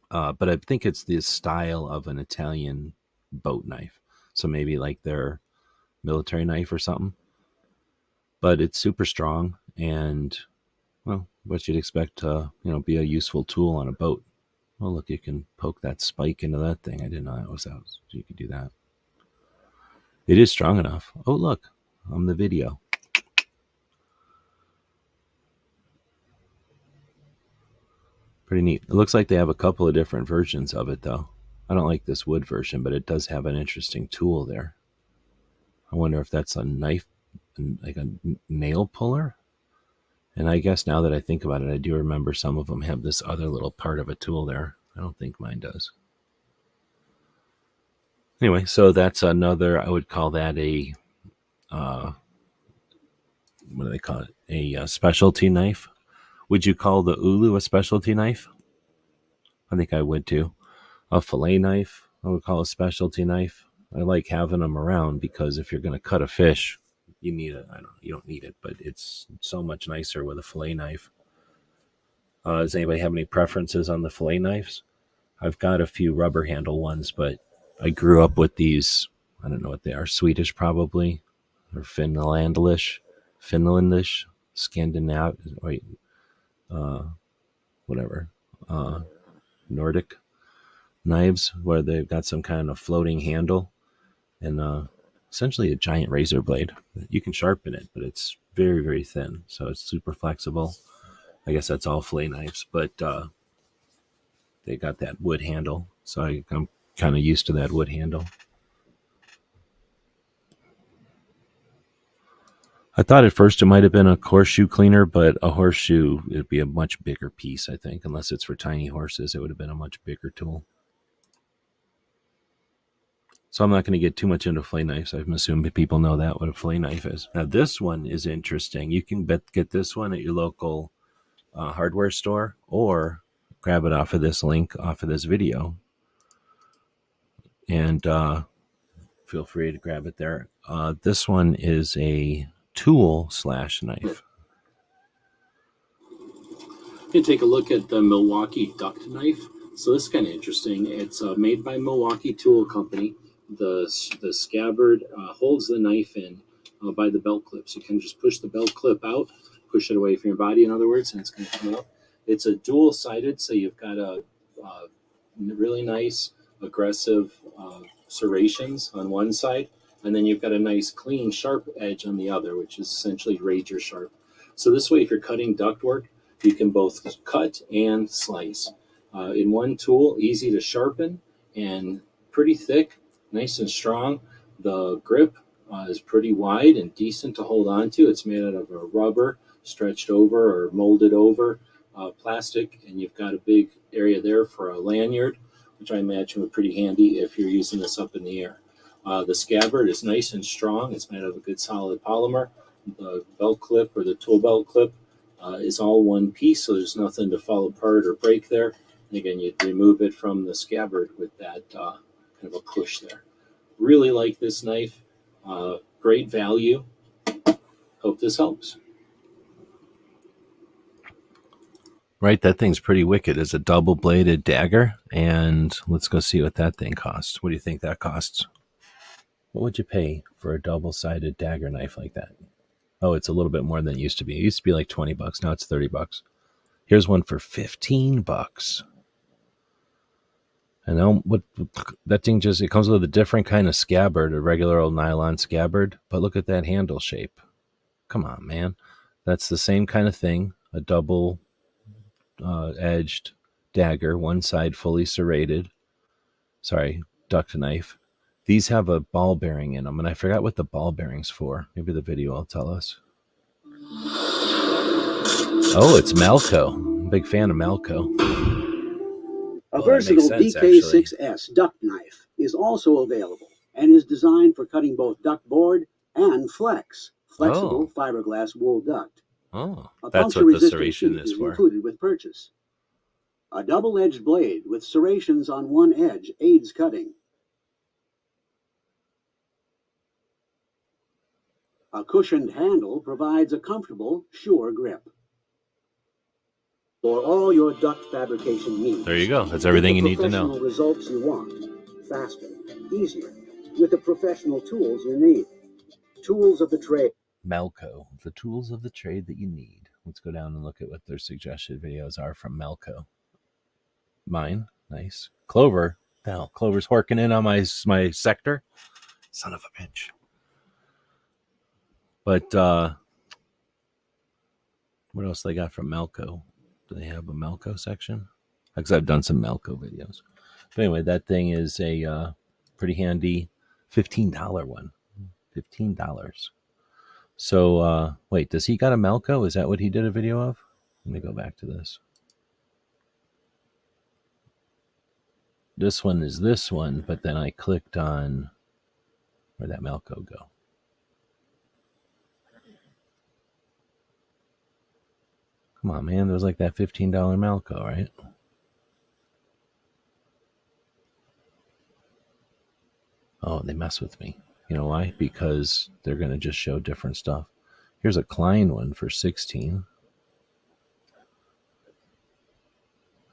But I think it's the style of an Italian boat knife. So maybe like their military knife or something. But it's super strong and, well, what you'd expect to, be a useful tool on a boat. Well, look, you can poke that spike into that thing. I didn't know that was out. So you could do that. It is strong enough. Oh, look, on the video. Pretty neat. It looks like they have a couple of different versions of it, though. I don't like this wood version, but it does have an interesting tool there. I wonder if that's a knife, like a nail puller. And I guess now that I think about it, I do remember some of them have this other little part of a tool there. I don't think mine does. Anyway, so that's another, I would call that a, what do they call it? A specialty knife. Would you call the ulu a specialty knife? I think I would too. A fillet knife, I would call a specialty knife. I like having them around because if you're going to cut a fish, you need it. I don't know. You don't need it, but it's so much nicer with a fillet knife. Does anybody have any preferences on the fillet knives? I've got a few rubber handle ones, but I grew up with these. I don't know what they are. Swedish, probably, or Finlandish, Scandinavian. Wait, whatever. Nordic knives, where they've got some kind of floating handle and essentially a giant razor blade. You can sharpen it, but it's very, very thin, so it's super flexible. I guess that's all fillet knives, but they got that wood handle, so I'm kind of used to that wood handle. I thought at first it might have been a horseshoe cleaner, but a horseshoe, it'd be a much bigger piece, I think. Unless it's for tiny horses, it would have been a much bigger tool. So I'm not going to get too much into fillet knives. I'm assuming people know that, what a fillet knife is. Now, this one is interesting. You can get this one at your local hardware store, or grab it off of this link, off of this video. And feel free to grab it there. This one is a tool/knife. You can take a look at the Milwaukee duct knife. So this is kind of interesting. It's made by Milwaukee Tool Company. The scabbard holds the knife in by the belt clips. You can just push the belt clip out, push it away from your body, in other words, and it's going to come out. It's a dual-sided, so you've got a really nice, aggressive serrations on one side, and then you've got a nice, clean, sharp edge on the other, which is essentially razor sharp. So this way, if you're cutting ductwork, you can both cut and slice. In one tool, easy to sharpen and pretty thick, nice and strong. The grip is pretty wide and decent to hold on to. It's made out of a rubber stretched over or molded over plastic, and you've got a big area there for a lanyard, which I imagine would be pretty handy if you're using this up in the air. The scabbard is nice and strong. It's made out of a good solid polymer. The belt clip or the tool belt clip is all one piece, so there's nothing to fall apart or break there. And again, you'd remove it from the scabbard with that kind of a push there. Really like this knife. Great value. Hope this helps. Right, that thing's pretty wicked. It's a double-bladed dagger, and let's go see what that thing costs. What do you think that costs? What would you pay for a double-sided dagger knife like that? Oh, it's a little bit more than it used to be. It used to be like $20. Now it's $30. Here's one for $15. And now what that thing it comes with a different kind of scabbard, a regular old nylon scabbard, but look at that handle shape. Come on, man. That's the same kind of thing, a double edged dagger, one side fully serrated. Duct knife. These have a ball bearing in them, and I forgot what the ball bearing's for. Maybe the video will tell us. Oh, it's Malco. I'm a big fan of Malco. A versatile DK6S duct knife is also available and is designed for cutting both ductboard and flexible fiberglass wool duct. Oh, that's what the serration is for. Included with purchase. A double-edged blade with serrations on one edge aids cutting. A cushioned handle provides a comfortable, sure grip. For all your duct fabrication needs. There you go. That's everything you need to know. Professional results you want. Faster, easier, with the professional tools you need. Tools of the trade. Malco, the tools of the trade that you need. Let's go down and look at what their suggested videos are from Malco. Mine, nice. Clover, hell, Clover's horking in on my sector. Son of a bitch. But what else they got from Malco? Do they have a Malco section? Because I've done some Malco videos. But anyway, that thing is a pretty handy $15 one. $15. So, wait, does he got a Malco? Is that what he did a video of? Let me go back to this. This one is this one, but then I clicked on, where'd that Malco go? Come on, man. There was like that $15 Malco, right? Oh, they mess with me. You know why? Because they're going to just show different stuff. Here's a Klein one for 16.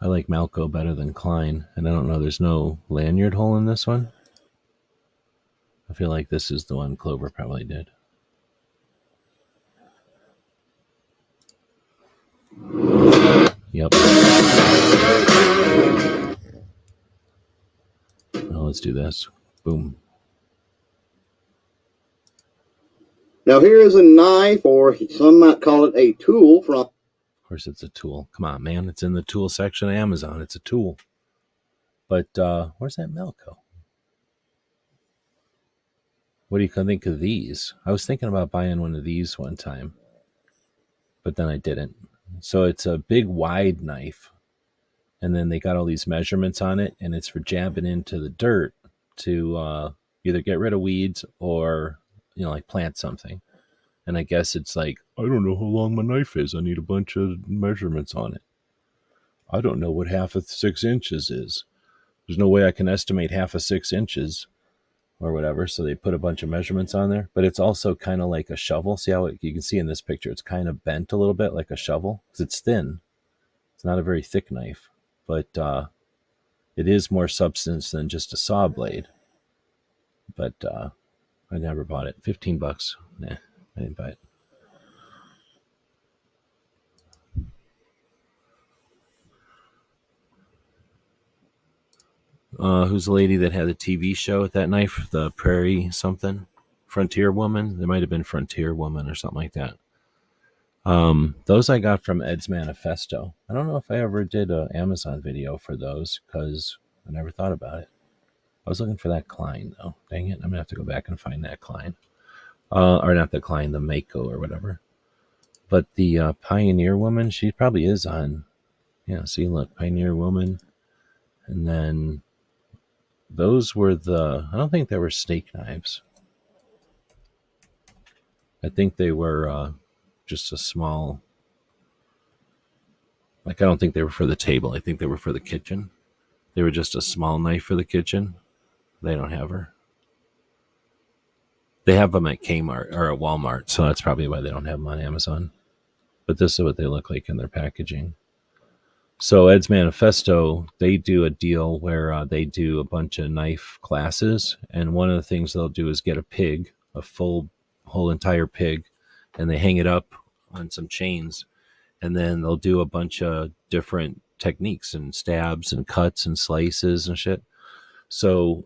I like Malco better than Klein, and I don't know, there's no lanyard hole in this one. I feel like this is the one Clover probably did. Yep. Well, let's do this. Boom. Now here is a knife, or some might call it a tool from... Of course it's a tool. Come on, man. It's in the tool section of Amazon. It's a tool. But where's that Malco? What do you think of these? I was thinking about buying one of these one time, but then I didn't. So it's a big wide knife, and then they got all these measurements on it, and it's for jabbing into the dirt to either get rid of weeds or, you know, like plant something. And I guess it's like, I don't know how long my knife is. I need a bunch of measurements on it. I don't know what half of 6 inches is. There's no way I can estimate half of 6 inches or whatever. So they put a bunch of measurements on there, but it's also kind of like a shovel. See how you can see in this picture, it's kind of bent a little bit like a shovel because it's thin. It's not a very thick knife, but it is more substance than just a saw blade. But I never bought it. $15. Nah, I didn't buy it. Who's the lady that had the TV show with that knife? The Prairie something? Frontier Woman? There might have been Frontier Woman or something like that. Those I got from Ed's Manifesto. I don't know if I ever did an Amazon video for those because I never thought about it. I was looking for that Klein though. Dang it. I'm going to have to go back and find that Klein. Or not the Klein, the Mako or whatever. But the Pioneer Woman, she probably is on. Yeah, see, look, Pioneer Woman. And then those were I don't think they were steak knives. I think they were just a small, like I don't think they were for the table. I think they were for the kitchen. They were just a small knife for the kitchen. They don't have her. They have them at Kmart or at Walmart, so that's probably why they don't have them on Amazon. But this is what they look like in their packaging. So Ed's Manifesto, they do a deal where they do a bunch of knife classes, and one of the things they'll do is get a pig, a whole entire pig, and they hang it up on some chains, and then they'll do a bunch of different techniques and stabs and cuts and slices and shit. So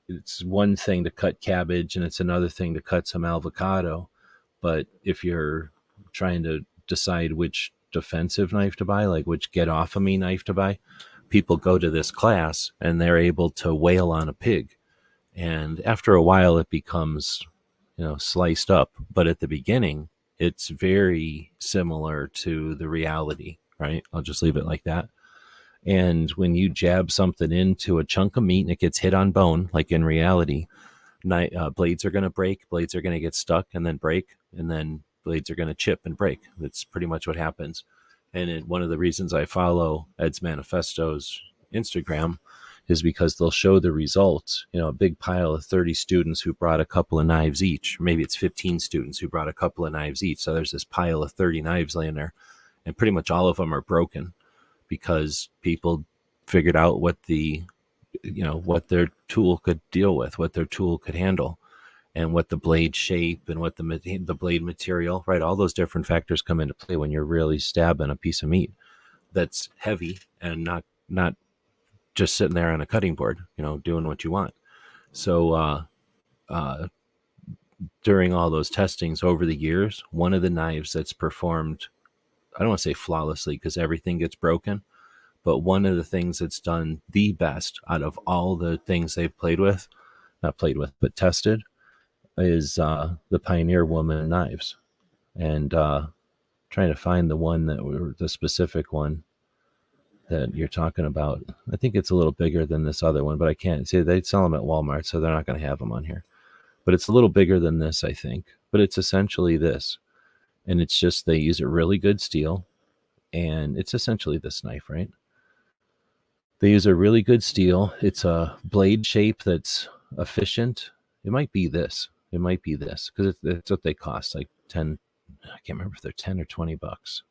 it's one thing to cut cabbage, and it's another thing to cut some avocado. But if you're trying to decide which defensive knife to buy, like which get off of me knife to buy, people go to this class and they're able to wail on a pig, and after a while it becomes, you know, sliced up. But at the beginning it's very similar to the reality, right? I'll just leave it like that. And when you jab something into a chunk of meat and it gets hit on bone, like in reality, blades are going to break, blades are going to get stuck and then break, and then blades are going to chip and break. That's pretty much what happens. And one of the reasons I follow Ed's Manifesto's Instagram is because they'll show the results, you know, a big pile of 30 students who brought a couple of knives each. Maybe it's 15 students who brought a couple of knives each. So there's this pile of 30 knives laying there, and pretty much all of them are broken because people figured out what what their tool could deal with, what their tool could handle, and what the blade shape and what the blade material, right? All those different factors come into play when you're really stabbing a piece of meat that's heavy and not just sitting there on a cutting board, you know, doing what you want. So during all those testings over the years, one of the knives that's performed, I don't want to say flawlessly because everything gets broken, but one of the things that's done the best out of all the things they've but tested, is the Pioneer Woman knives. And trying to find the one the specific one that you're talking about. I think it's a little bigger than this other one, but I can't see. They sell them at Walmart, so they're not going to have them on here. But it's a little bigger than this, I think. But it's essentially this. And it's just they use a really good steel. And it's essentially this knife, right? They use a really good steel. It's a blade shape that's efficient. It might be this. It might be this because it's what they cost, like 10. I can't remember if they're 10 or $20.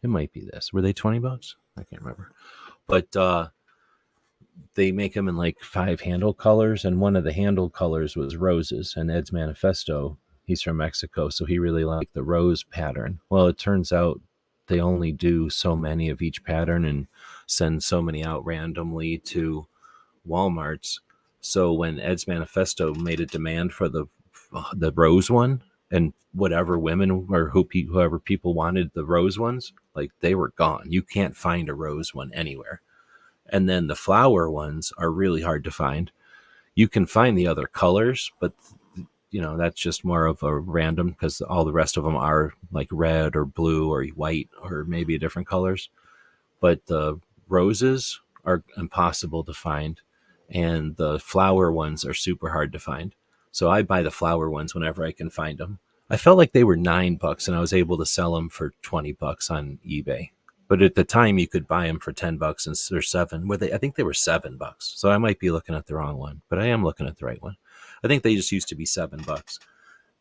It might be this. Were they $20? I can't remember. But they make them in like 5 handle colors, and one of the handle colors was roses. And Ed's Manifesto, he's from Mexico, so he really liked the rose pattern. Well, it turns out they only do so many of each pattern and send so many out randomly to Walmart's. So when Ed's Manifesto made a demand for the rose one, and whatever women or whoever people wanted the rose ones, like they were gone. You can't find a rose one anywhere. And then the flower ones are really hard to find. You can find the other colors, but that's just more of a random because all the rest of them are like red or blue or white or maybe different colors. But the roses are impossible to find, and the flower ones are super hard to find. So I buy the flower ones whenever I can find them. I felt like they were $9 and I was able to sell them for $20 on eBay. But at the time you could buy them for $10 and or $7. I think they were $7. So I might be looking at the wrong one, but I am looking at the right one. I think they just used to be $7,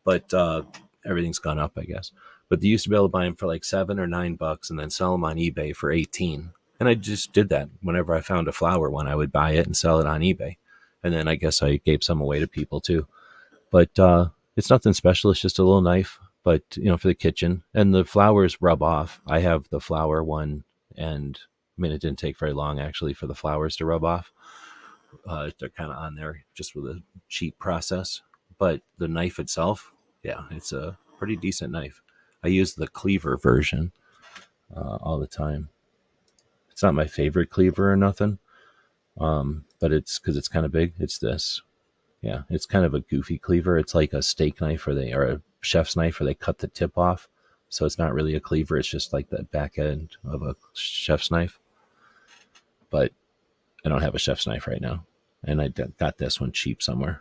but everything's gone up, I guess. But they used to be able to buy them for like $7 or $9 and then sell them on eBay for $18. And I just did that. Whenever I found a flower one, I would buy it and sell it on eBay. And then I guess I gave some away to people too. But it's nothing special. It's just a little knife, but for the kitchen. And the flowers rub off. I have the flower one, and it didn't take very long actually for the flowers to rub off. They're kind of on there just with a cheap process. But the knife itself, yeah, it's a pretty decent knife. I use the cleaver version all the time. It's not my favorite cleaver or nothing, but it's because it's kind of big. It's this. Yeah, it's kind of a goofy cleaver. It's like a steak knife or a chef's knife where they cut the tip off. So it's not really a cleaver. It's just like the back end of a chef's knife. But I don't have a chef's knife right now. And I got this one cheap somewhere.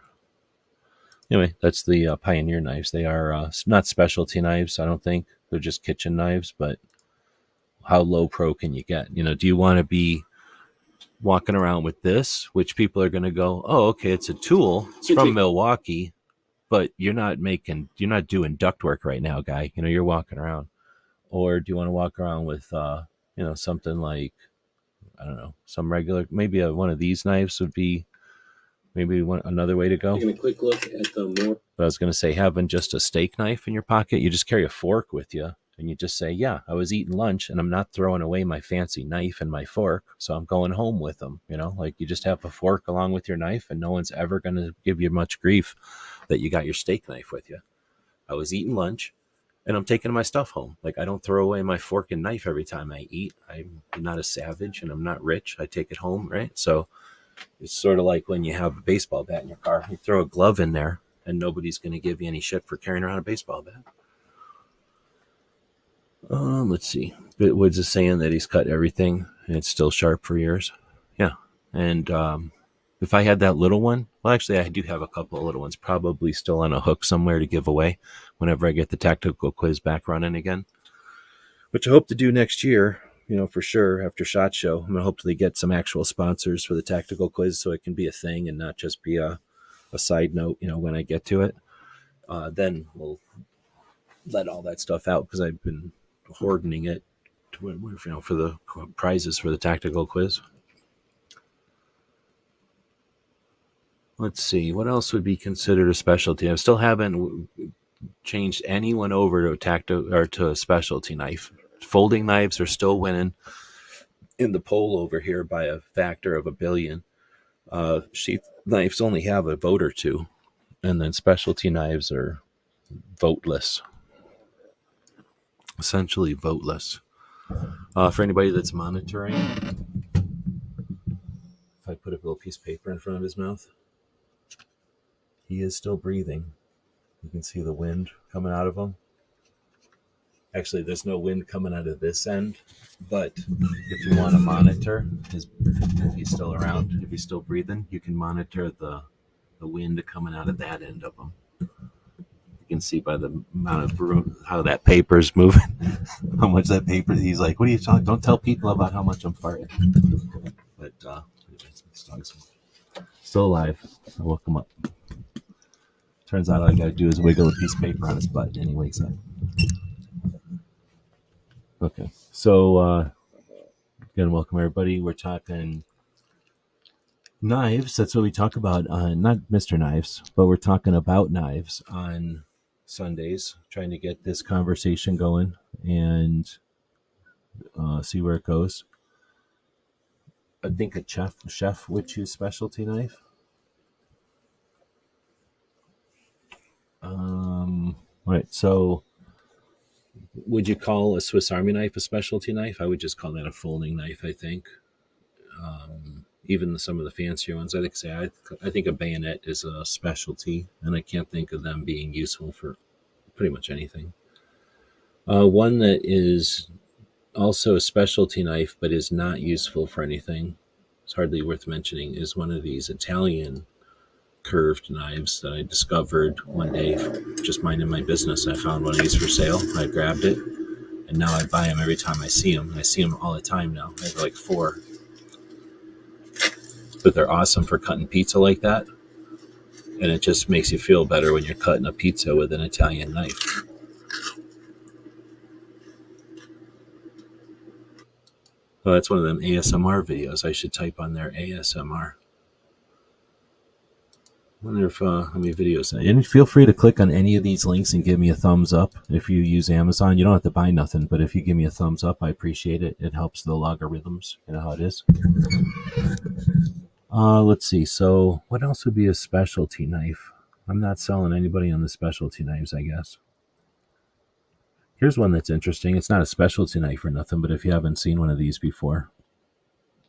Anyway, that's the Pioneer knives. They are not specialty knives, I don't think. They're just kitchen knives. But how low pro can you get? Do you want to be walking around with this, which people are going to go, oh, okay, it's a tool. It's from Milwaukee, but you're not doing ductwork right now, guy. You're walking around. Or do you want to walk around with, something like, I don't know, some regular, maybe one of these knives would be maybe another way to go. Taking a quick look at the more. But I was going to say, having just a steak knife in your pocket, you just carry a fork with you. And you just say, yeah, I was eating lunch and I'm not throwing away my fancy knife and my fork, so I'm going home with them. Like you just have a fork along with your knife and no one's ever going to give you much grief that you got your steak knife with you. I was eating lunch and I'm taking my stuff home. Like I don't throw away my fork and knife every time I eat. I'm not a savage and I'm not rich. I take it home, right? So it's sort of like when you have a baseball bat in your car. You throw a glove in there and nobody's going to give you any shit for carrying around a baseball bat. Let's see. Woods is saying that he's cut everything and it's still sharp for years. Yeah. And if I had that little one, well, actually, I do have a couple of little ones probably still on a hook somewhere to give away whenever I get the tactical quiz back running again, which I hope to do next year, for sure, after SHOT Show. I'm going to hopefully get some actual sponsors for the tactical quiz so it can be a thing and not just be a side note, when I get to it. Then we'll let all that stuff out because I've been hoarding it for the prizes for the tactical quiz. Let's see, what else would be considered a specialty? I still haven't changed anyone over to a specialty knife. Folding knives are still winning in the poll over here by a factor of 1 billion. Sheath knives only have a vote or two, and then specialty knives are voteless. Essentially voteless. For anybody that's monitoring, if I put a little piece of paper in front of his mouth, he is still breathing. You can see the wind coming out of him. Actually, there's no wind coming out of this end, but if you want to monitor if he's still around, if he's still breathing, you can monitor the wind coming out of that end of him. You can see by the amount of how that paper's moving, how much that paper. He's like, "What are you talking? Don't tell people about how much I'm farting." But this dog's still alive. I woke him up. Turns out all I got to do is wiggle a piece of paper on his butt, and he wakes up. Okay, so again, welcome everybody. We're talking knives. That's what we talk about. Not Mr. Knives, but we're talking about knives on Sundays. Trying to get this conversation going and see where it goes. I think a chef would choose specialty knife. Right. So, would you call a Swiss Army knife a specialty knife? I would just call that a folding knife. I think. Even some of the fancier ones, I think a bayonet is a specialty, and I can't think of them being useful for pretty much anything. One that is also a specialty knife, but is not useful for anything, it's hardly worth mentioning, is one of these Italian curved knives that I discovered one day, just minding my business. I found one of these for sale. I grabbed it, and now I buy them every time I see them. I see them all the time now. I have like 4. But they're awesome for cutting pizza like that. And it just makes you feel better when you're cutting a pizza with an Italian knife. Well, that's one of them ASMR videos. I should type on there ASMR. I wonder if how many videos. And feel free to click on any of these links and give me a thumbs up. If you use Amazon, you don't have to buy nothing, but if you give me a thumbs up, I appreciate it. It helps the logarithms. You know how it is. Let's see. So what else would be a specialty knife? I'm not selling anybody on the specialty knives, I guess. Here's one that's interesting. It's not a specialty knife or nothing, but if you haven't seen one of these before.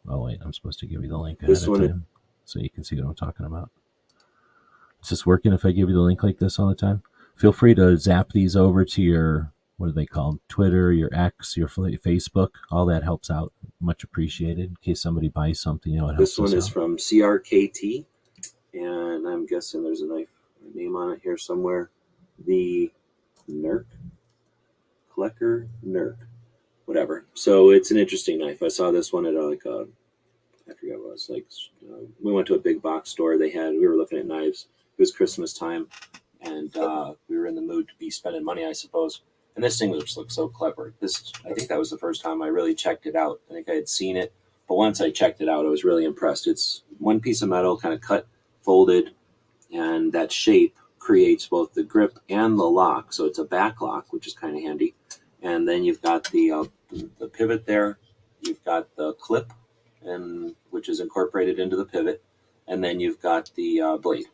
Oh, wait, I'm supposed to give you the link ahead of time so you can see what I'm talking about. Is this working if I give you the link like this all the time? Feel free to zap these over to your, what are they called? Twitter, your X, your Facebook. All that helps out. Much appreciated. In case somebody buys something, it helps. This one is from CRKT, and I'm guessing there's a name on it here somewhere. The Nerk, Klecker Nerk, whatever. So it's an interesting knife. I saw this one at I forget what it was. We went to a big box store. We were looking at knives. It was Christmas time, and we were in the mood to be spending money, I suppose. And this thing just looked so clever. I think that was the first time I really checked it out. I think I had seen it, but once I checked it out, I was really impressed. It's one piece of metal, kind of cut, folded, and that shape creates both the grip and the lock. So it's a back lock, which is kind of handy. And then you've got the pivot there. You've got the clip, which is incorporated into the pivot. And then you've got the blade.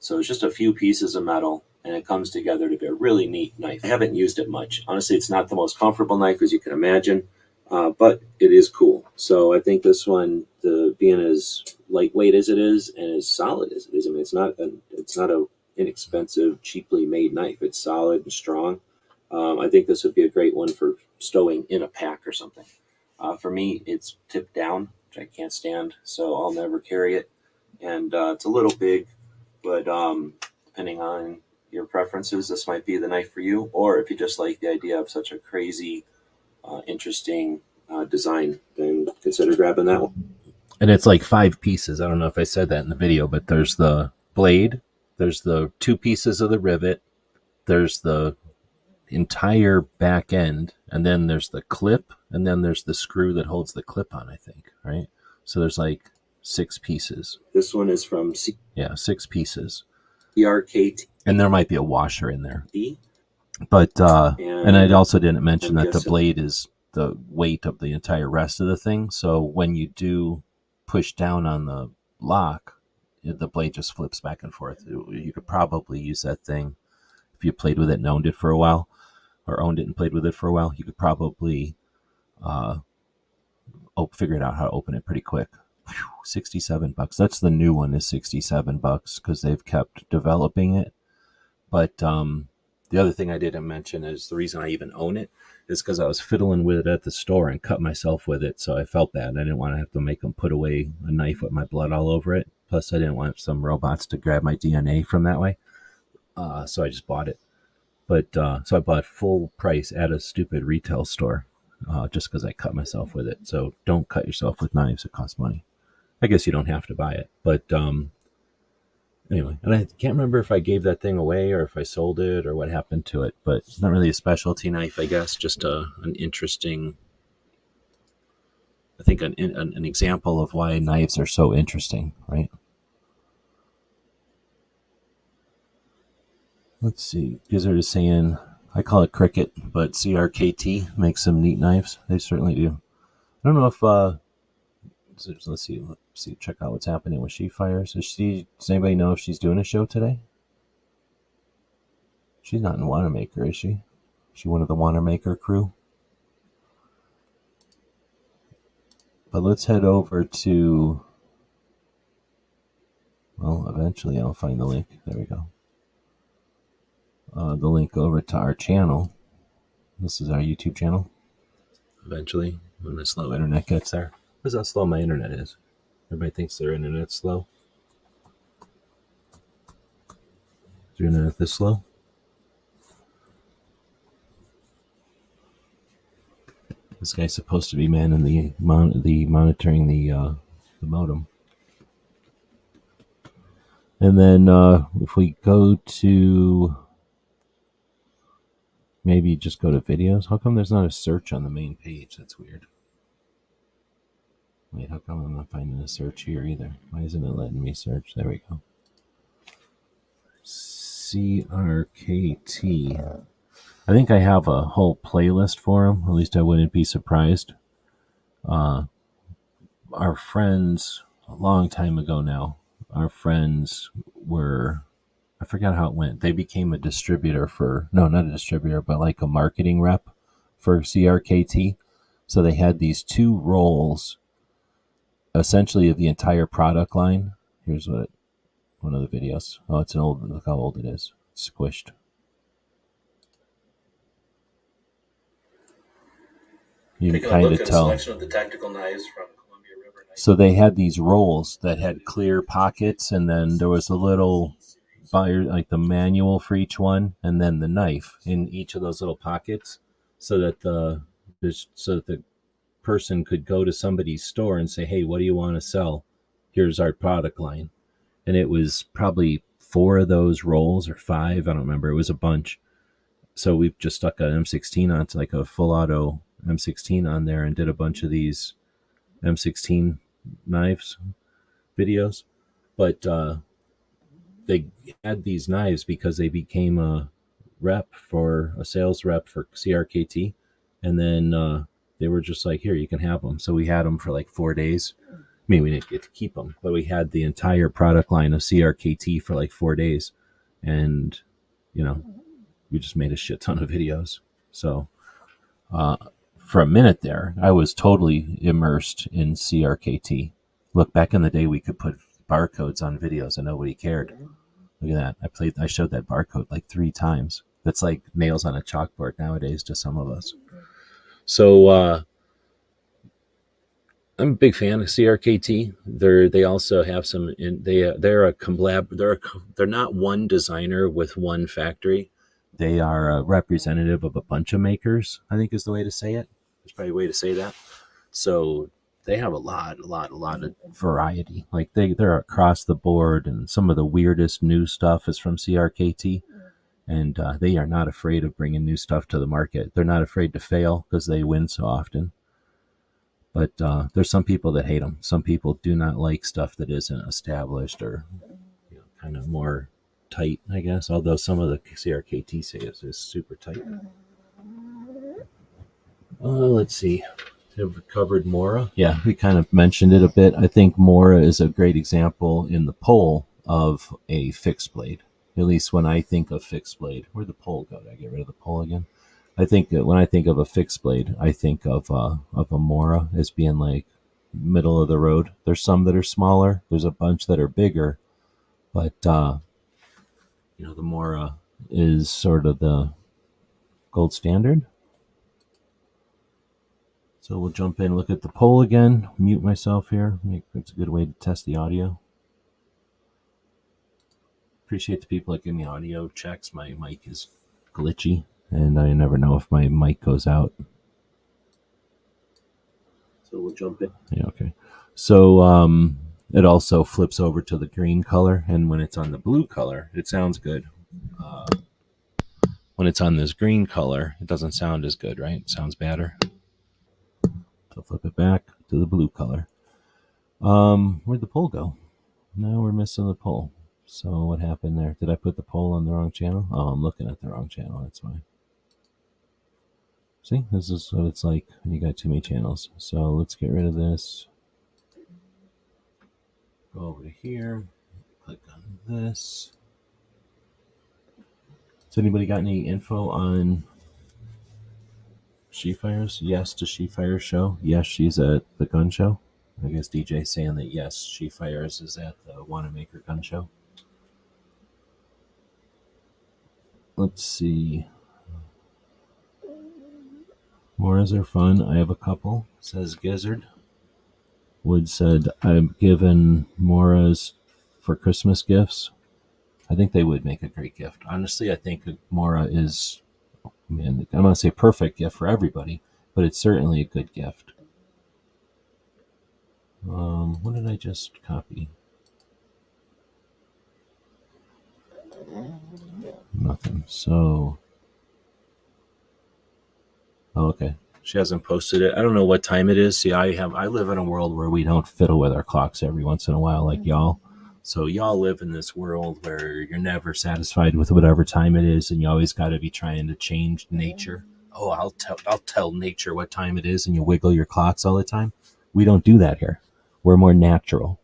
So it's just a few pieces of metal, and it comes together to be a really neat knife. I haven't used it much. Honestly, it's not the most comfortable knife, as you can imagine, but it is cool. So I think this one, being as lightweight as it is and as solid as it is, I mean, it's not a inexpensive, cheaply made knife. It's solid and strong. I think this would be a great one for stowing in a pack or something. For me, it's tipped down, which I can't stand, so I'll never carry it. And it's a little big, but depending on your preferences, this might be the knife for you. Or if you just like the idea of such a crazy, interesting design, then consider grabbing that one. And it's like 5 pieces. I don't know if I said that in the video, but there's the blade, there's the 2 pieces of the rivet, there's the entire back end, and then there's the clip, and then there's the screw that holds the clip on, I think, right? So there's like 6 pieces. This one is from 6 pieces. CRKT. And there might be a washer in there. But and I also didn't mention that the blade is the weight of the entire rest of the thing. So when you do push down on the lock, the blade just flips back and forth. You could probably use that thing if you played with it and owned it for a while, or owned it and played with it for a while. You could probably figure out how to open it pretty quick. $67. That's the new one, is $67 because they've kept developing it. But the other thing I didn't mention is the reason I even own it is because I was fiddling with it at the store and cut myself with it. So I felt bad. I didn't want to have to make them put away a knife with my blood all over it. Plus, I didn't want some robots to grab my DNA from that way. So I just bought it. But so I bought full price at a stupid retail store just because I cut myself with it. So don't cut yourself with knives. It costs money. I guess you don't have to buy it. But Anyway, and I can't remember if I gave that thing away or if I sold it or what happened to it, but it's not really a specialty knife, I guess. Just an interesting, I think, an example of why knives are so interesting, right? Let's see. Gizzard is saying, I call it cricket, but CRKT makes some neat knives. They certainly do. I don't know if let's see, check out what's happening with She Fires. Does anybody know if she's doing a show today? She's not in Wanamaker, is she? Is she one of the Wanamaker crew? But let's head over to, well, eventually I'll find the link. There we go. The link over to our channel. This is our YouTube channel. Eventually, when the slow internet gets there. That's how slow my internet is. Everybody thinks their internet's slow. Is your internet this slow? This guy's supposed to be manning the monitoring the modem. And then if we go to, maybe just go to videos. How come there's not a search on the main page? That's weird. Wait, how come I'm not finding a search here either? Why isn't it letting me search? There we go. CRKT. I think I have a whole playlist for them. At least I wouldn't be surprised. Our friends, a long time ago now, our friends were, I forgot how it went. They became a distributor for, no, not a distributor, but like a marketing rep for CRKT. So they had these 2 rolls, essentially of the entire product line. Here's one of the videos. Oh, it's an old, look how old it is. It's squished. You can kind of tell. Selection of the tactical knives from Columbia River Knives. So they had these rolls that had clear pockets, and then there was a little, like the manual for each one, and then the knife in each of those little pockets, so that the person could go to somebody's store and say, "Hey, what do you want to sell? Here's our product line." And it was probably 4 of those rolls or 5, I don't remember. It was a bunch. So we just stuck an M16 onto like a full auto M16 on there and did a bunch of these M16 knives videos. But they had these knives because they became a sales rep for CRKT. And then they were just like, here, you can have them. So we had them for like 4 days. I mean, we didn't get to keep them, but we had the entire product line of CRKT for like 4 days. And, you know, we just made a shit ton of videos. So for a minute there, I was totally immersed in CRKT. Look, back in the day, we could put barcodes on videos and nobody cared. Look at that. I showed that barcode like 3 times. That's like nails on a chalkboard nowadays to some of us. So I'm a big fan of CRKT. They also have some. They're a collab. They're not one designer with one factory. They are a representative of a bunch of makers, I think is the way to say it. There's probably a way to say that. So they have a lot of variety. Like they're across the board, and some of the weirdest new stuff is from CRKT. And they are not afraid of bringing new stuff to the market. They're not afraid to fail because they win so often. But there's some people that hate them. Some people do not like stuff that isn't established or kind of more tight, I guess. Although some of the CRKT sales is super tight. Let's see. Have we covered Mora? Yeah, we kind of mentioned it a bit. I think Mora is a great example in the pole of a fixed blade. At least when I think of fixed blade. Where'd the pole go? Did I get rid of the pole again? I think that when I think of a fixed blade, I think of a Mora as being like middle of the road. There's some that are smaller. There's a bunch that are bigger. But, the Mora is sort of the gold standard. So we'll jump in and look at the poll again. Mute myself here. It's a good way to test the audio. Appreciate the people that give me audio checks. My mic is glitchy, and I never know if my mic goes out. So we'll jump in. Yeah, okay. So it also flips over to the green color, and when it's on the blue color, it sounds good. When it's on this green color, it doesn't sound as good, right? It sounds better. So flip it back to the blue color. Where'd the pole go? Now we're missing the pole. So what happened there? Did I put the pole on the wrong channel? Oh, I'm looking at the wrong channel. That's why. See, this is what it's like when you got too many channels. So let's get rid of this. Go over to here. Click on this. Has anybody got any info on She Fires? Yes to She Fires show. Yes, she's at the gun show. I guess DJ's saying that yes, She Fires is at the Wanamaker gun show. Let's see. Moras are fun. I have a couple, says Gizzard. Wood said, I've given Moras for Christmas gifts. I think they would make a great gift. Honestly, I think a Mora is, man, I'm going to say perfect gift for everybody, but it's certainly a good gift. What did I just copy? Nothing. So, oh, okay. She hasn't posted it. I don't know what time it is. See, I live in a world where we don't fiddle with our clocks every once in a while, like y'all. So y'all live in this world where you're never satisfied with whatever time it is, and you always got to be trying to change nature. Oh, I'll tell nature what time it is, and you wiggle your clocks all the time. We don't do that here. We're more natural.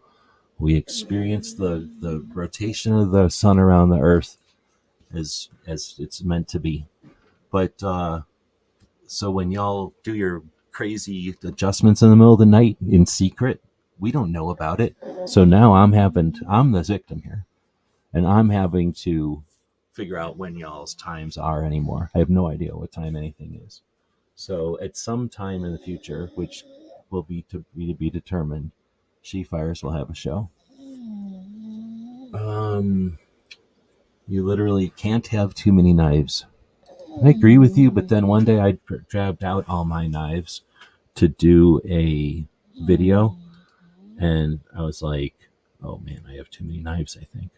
We experience the rotation of the sun around the earth as it's meant to be. But so when y'all do your crazy adjustments in the middle of the night in secret, we don't know about it. So now I'm the victim here, and I'm having to figure out when y'all's times are anymore. I have no idea what time anything is. So at some time in the future, which will be to be determined, She Fires will have a show. You literally can't have too many knives. I agree with you, but then one day I grabbed out all my knives to do a video, and I was like, oh man, I have too many knives, I think.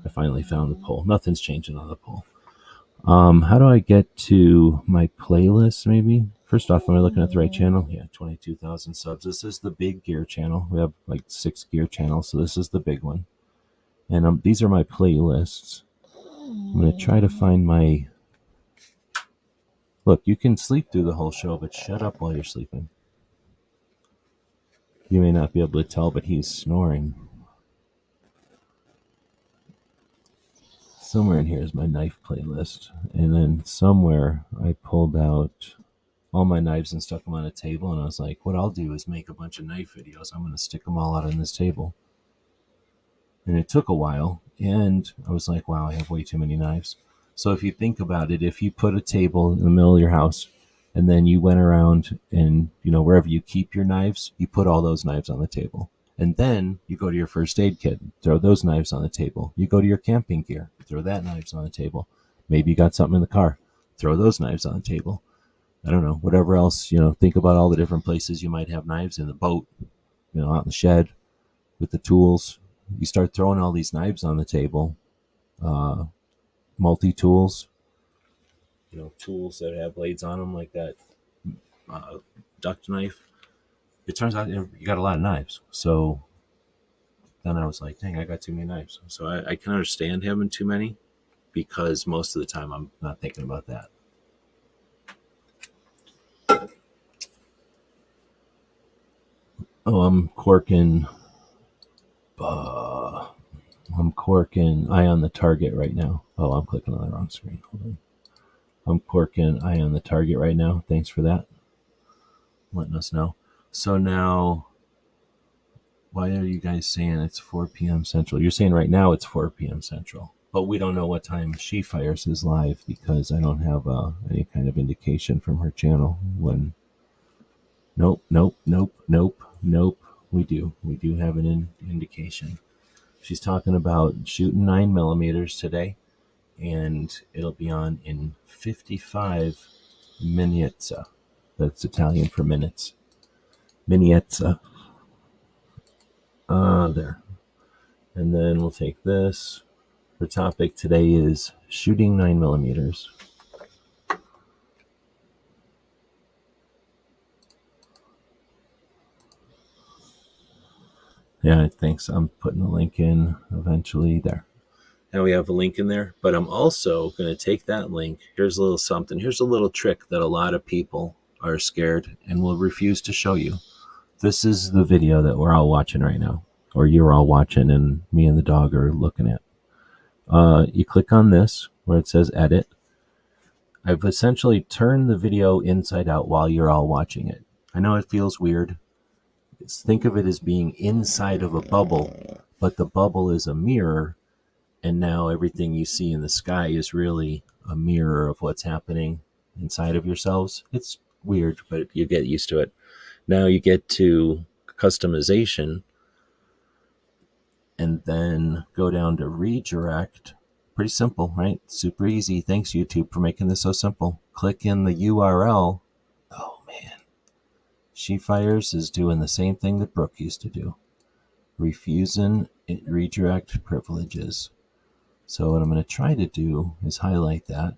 I finally found the poll. Nothing's changing on the poll. How do I get to my playlist, maybe? First off, am I looking at the right channel? Yeah, 22,000 subs. This is the big gear channel. We have like 6 gear channels, so this is the big one. And these are my playlists. I'm going to try to find my... Look, you can sleep through the whole show, but shut up while you're sleeping. You may not be able to tell, but he's snoring. Somewhere in here is my knife playlist. And then somewhere I pulled out all my knives and stuck them on a table. And I was like, what I'll do is make a bunch of knife videos. I'm going to stick them all out on this table. And it took a while. And I was like, wow, I have way too many knives. So if you think about it, if you put a table in the middle of your house and then you went around and, wherever you keep your knives, you put all those knives on the table. And then you go to your first aid kit, throw those knives on the table. You go to your camping gear, throw that knives on the table. Maybe you got something in the car, throw those knives on the table. I don't know, whatever else, think about all the different places you might have knives in the boat, out in the shed with the tools. You start throwing all these knives on the table, multi-tools, tools that have blades on them like that duck knife. It turns out you got a lot of knives. So then I was like, dang, I got too many knives. So I can understand having too many because most of the time I'm not thinking about that. Oh, I'm corking Eye on the Target right now. Oh, I'm clicking on the wrong screen. Hold on. I'm corking Eye on the Target right now. Thanks for that. Letting us know. So now, why are you guys saying it's 4 p.m. Central? You're saying right now it's 4 p.m. Central. But we don't know what time She Fires is live because I don't have any kind of indication from her channel when... Nope. We do have an indication. She's talking about shooting 9mm today, and it'll be on in 55 minutes. That's Italian for minutes. Miniezza. There. And then we'll take this. The topic today is shooting 9mm. Yeah, thanks. I'm putting the link in eventually there. Now we have a link in there, but I'm also going to take that link. Here's a little something. Here's a little trick that a lot of people are scared and will refuse to show you. This is the video that we're all watching right now, or you're all watching and me and the dog are looking at. You click on this where it says edit. I've essentially turned the video inside out while you're all watching it. I know it feels weird. Think of it as being inside of a bubble, but the bubble is a mirror. And now everything you see in the sky is really a mirror of what's happening inside of yourselves. It's weird, but you get used to it. Now you get to customization and then go down to redirect. Pretty simple, right? Super easy. Thanks, YouTube, for making this so simple. Click in the URL. Oh, man. She Fires is doing the same thing that Brooke used to do. Refusing redirect privileges. So what I'm going to try to do is highlight that.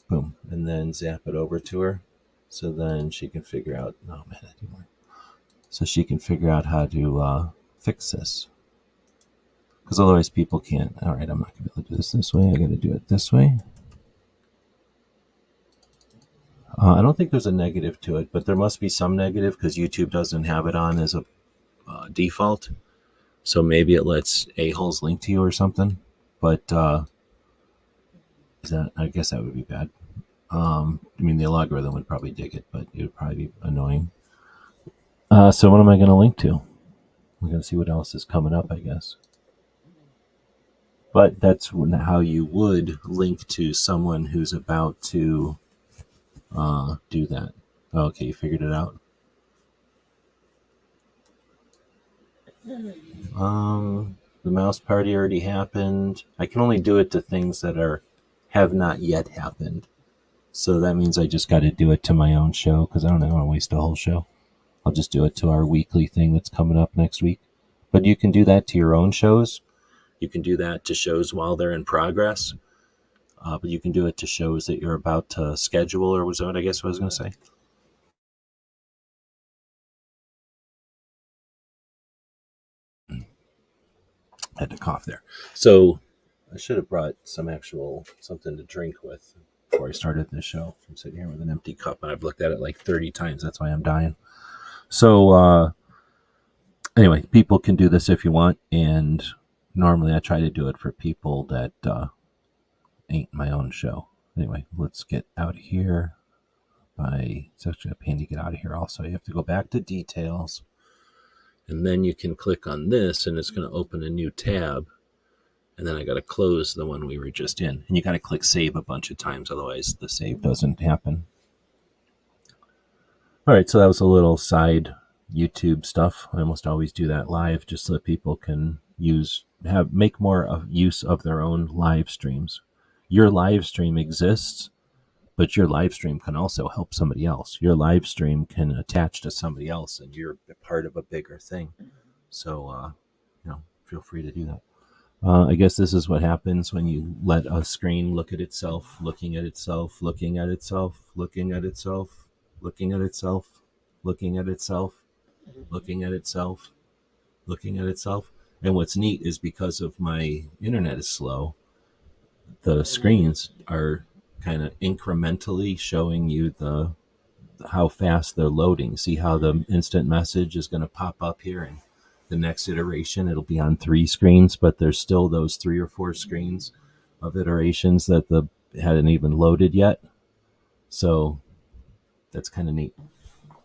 Boom. And then zap it over to her. So then she can figure out, oh man, I do more. So she can figure out how to fix this. Because otherwise people can't. All right, I'm not going to be able to do this way. I got to do it this way. I don't think there's a negative to it, but there must be some negative because YouTube doesn't have it on as a default. So maybe it lets a-holes link to you or something. But I guess that would be bad. I mean, the algorithm would probably dig it, but it would probably be annoying. So what am I going to link to? We're going to see what else is coming up, I guess. But that's how you would link to someone who's about to do that. Okay, you figured it out? The mouse party already happened. I can only do it to things that have not yet happened. So that means I just got to do it to my own show because I don't want to waste a whole show. I'll just do it to our weekly thing that's coming up next week. But you can do that to your own shows. You can do that to shows while they're in progress. But you can do it to shows that you're about to schedule, or was that what I guess what I was going to say? I had to cough there. So I should have brought some actual something to drink with before I started this show. I'm sitting here with an empty cup and I've looked at it like 30 times. That's why I'm dying. So anyway, people can do this if you want. And normally I try to do it for people that ain't my own show. Anyway, let's get out of here. It's actually a pain to get out of here also. You have to go back to details. And then you can click on this and it's going to open a new tab. And then I got to close the one we were just in. And you got to click save a bunch of times. Otherwise the save doesn't happen. All right. So that was a little side YouTube stuff. I almost always do that live just so that people can make more use of their own live streams. Your live stream exists, but your live stream can also help somebody else. Your live stream can attach to somebody else and you're part of a bigger thing. So, feel free to do that. I guess this is what happens when you let a screen look at itself, looking at itself, looking at itself, looking at itself, looking at itself, looking at itself, looking at itself, looking at itself. And what's neat is because of my internet is slow, the screens are kind of incrementally showing you how fast they're loading. See how the instant message is going to pop up here, and the next iteration it'll be on 3 screens, but there's still those 3 or 4 screens of iterations that hadn't even loaded yet. So that's kind of neat.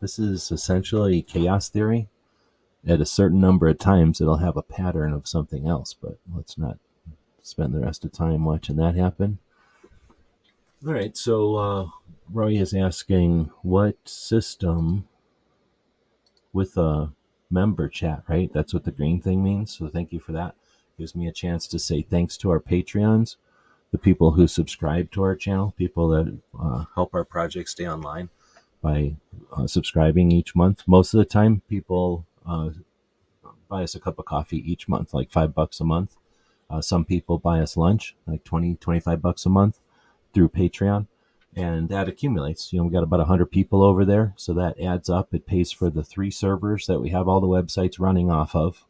This is essentially chaos theory. At a certain number of times it'll have a pattern of something else, but let's not spend the rest of time watching that happen. All right, so Roy is asking what system with a member chat, right? That's what the green thing means. So thank you for that. Gives me a chance to say thanks to our Patreons, the people who subscribe to our channel, people that help our project stay online. by subscribing each month. Most of the time, people buy us a cup of coffee each month, like $5 a month. Some people buy us lunch, like $25 a month through Patreon. And that accumulates. We got about 100 people over there, so that adds up. It pays for the 3 servers that we have all the websites running off of.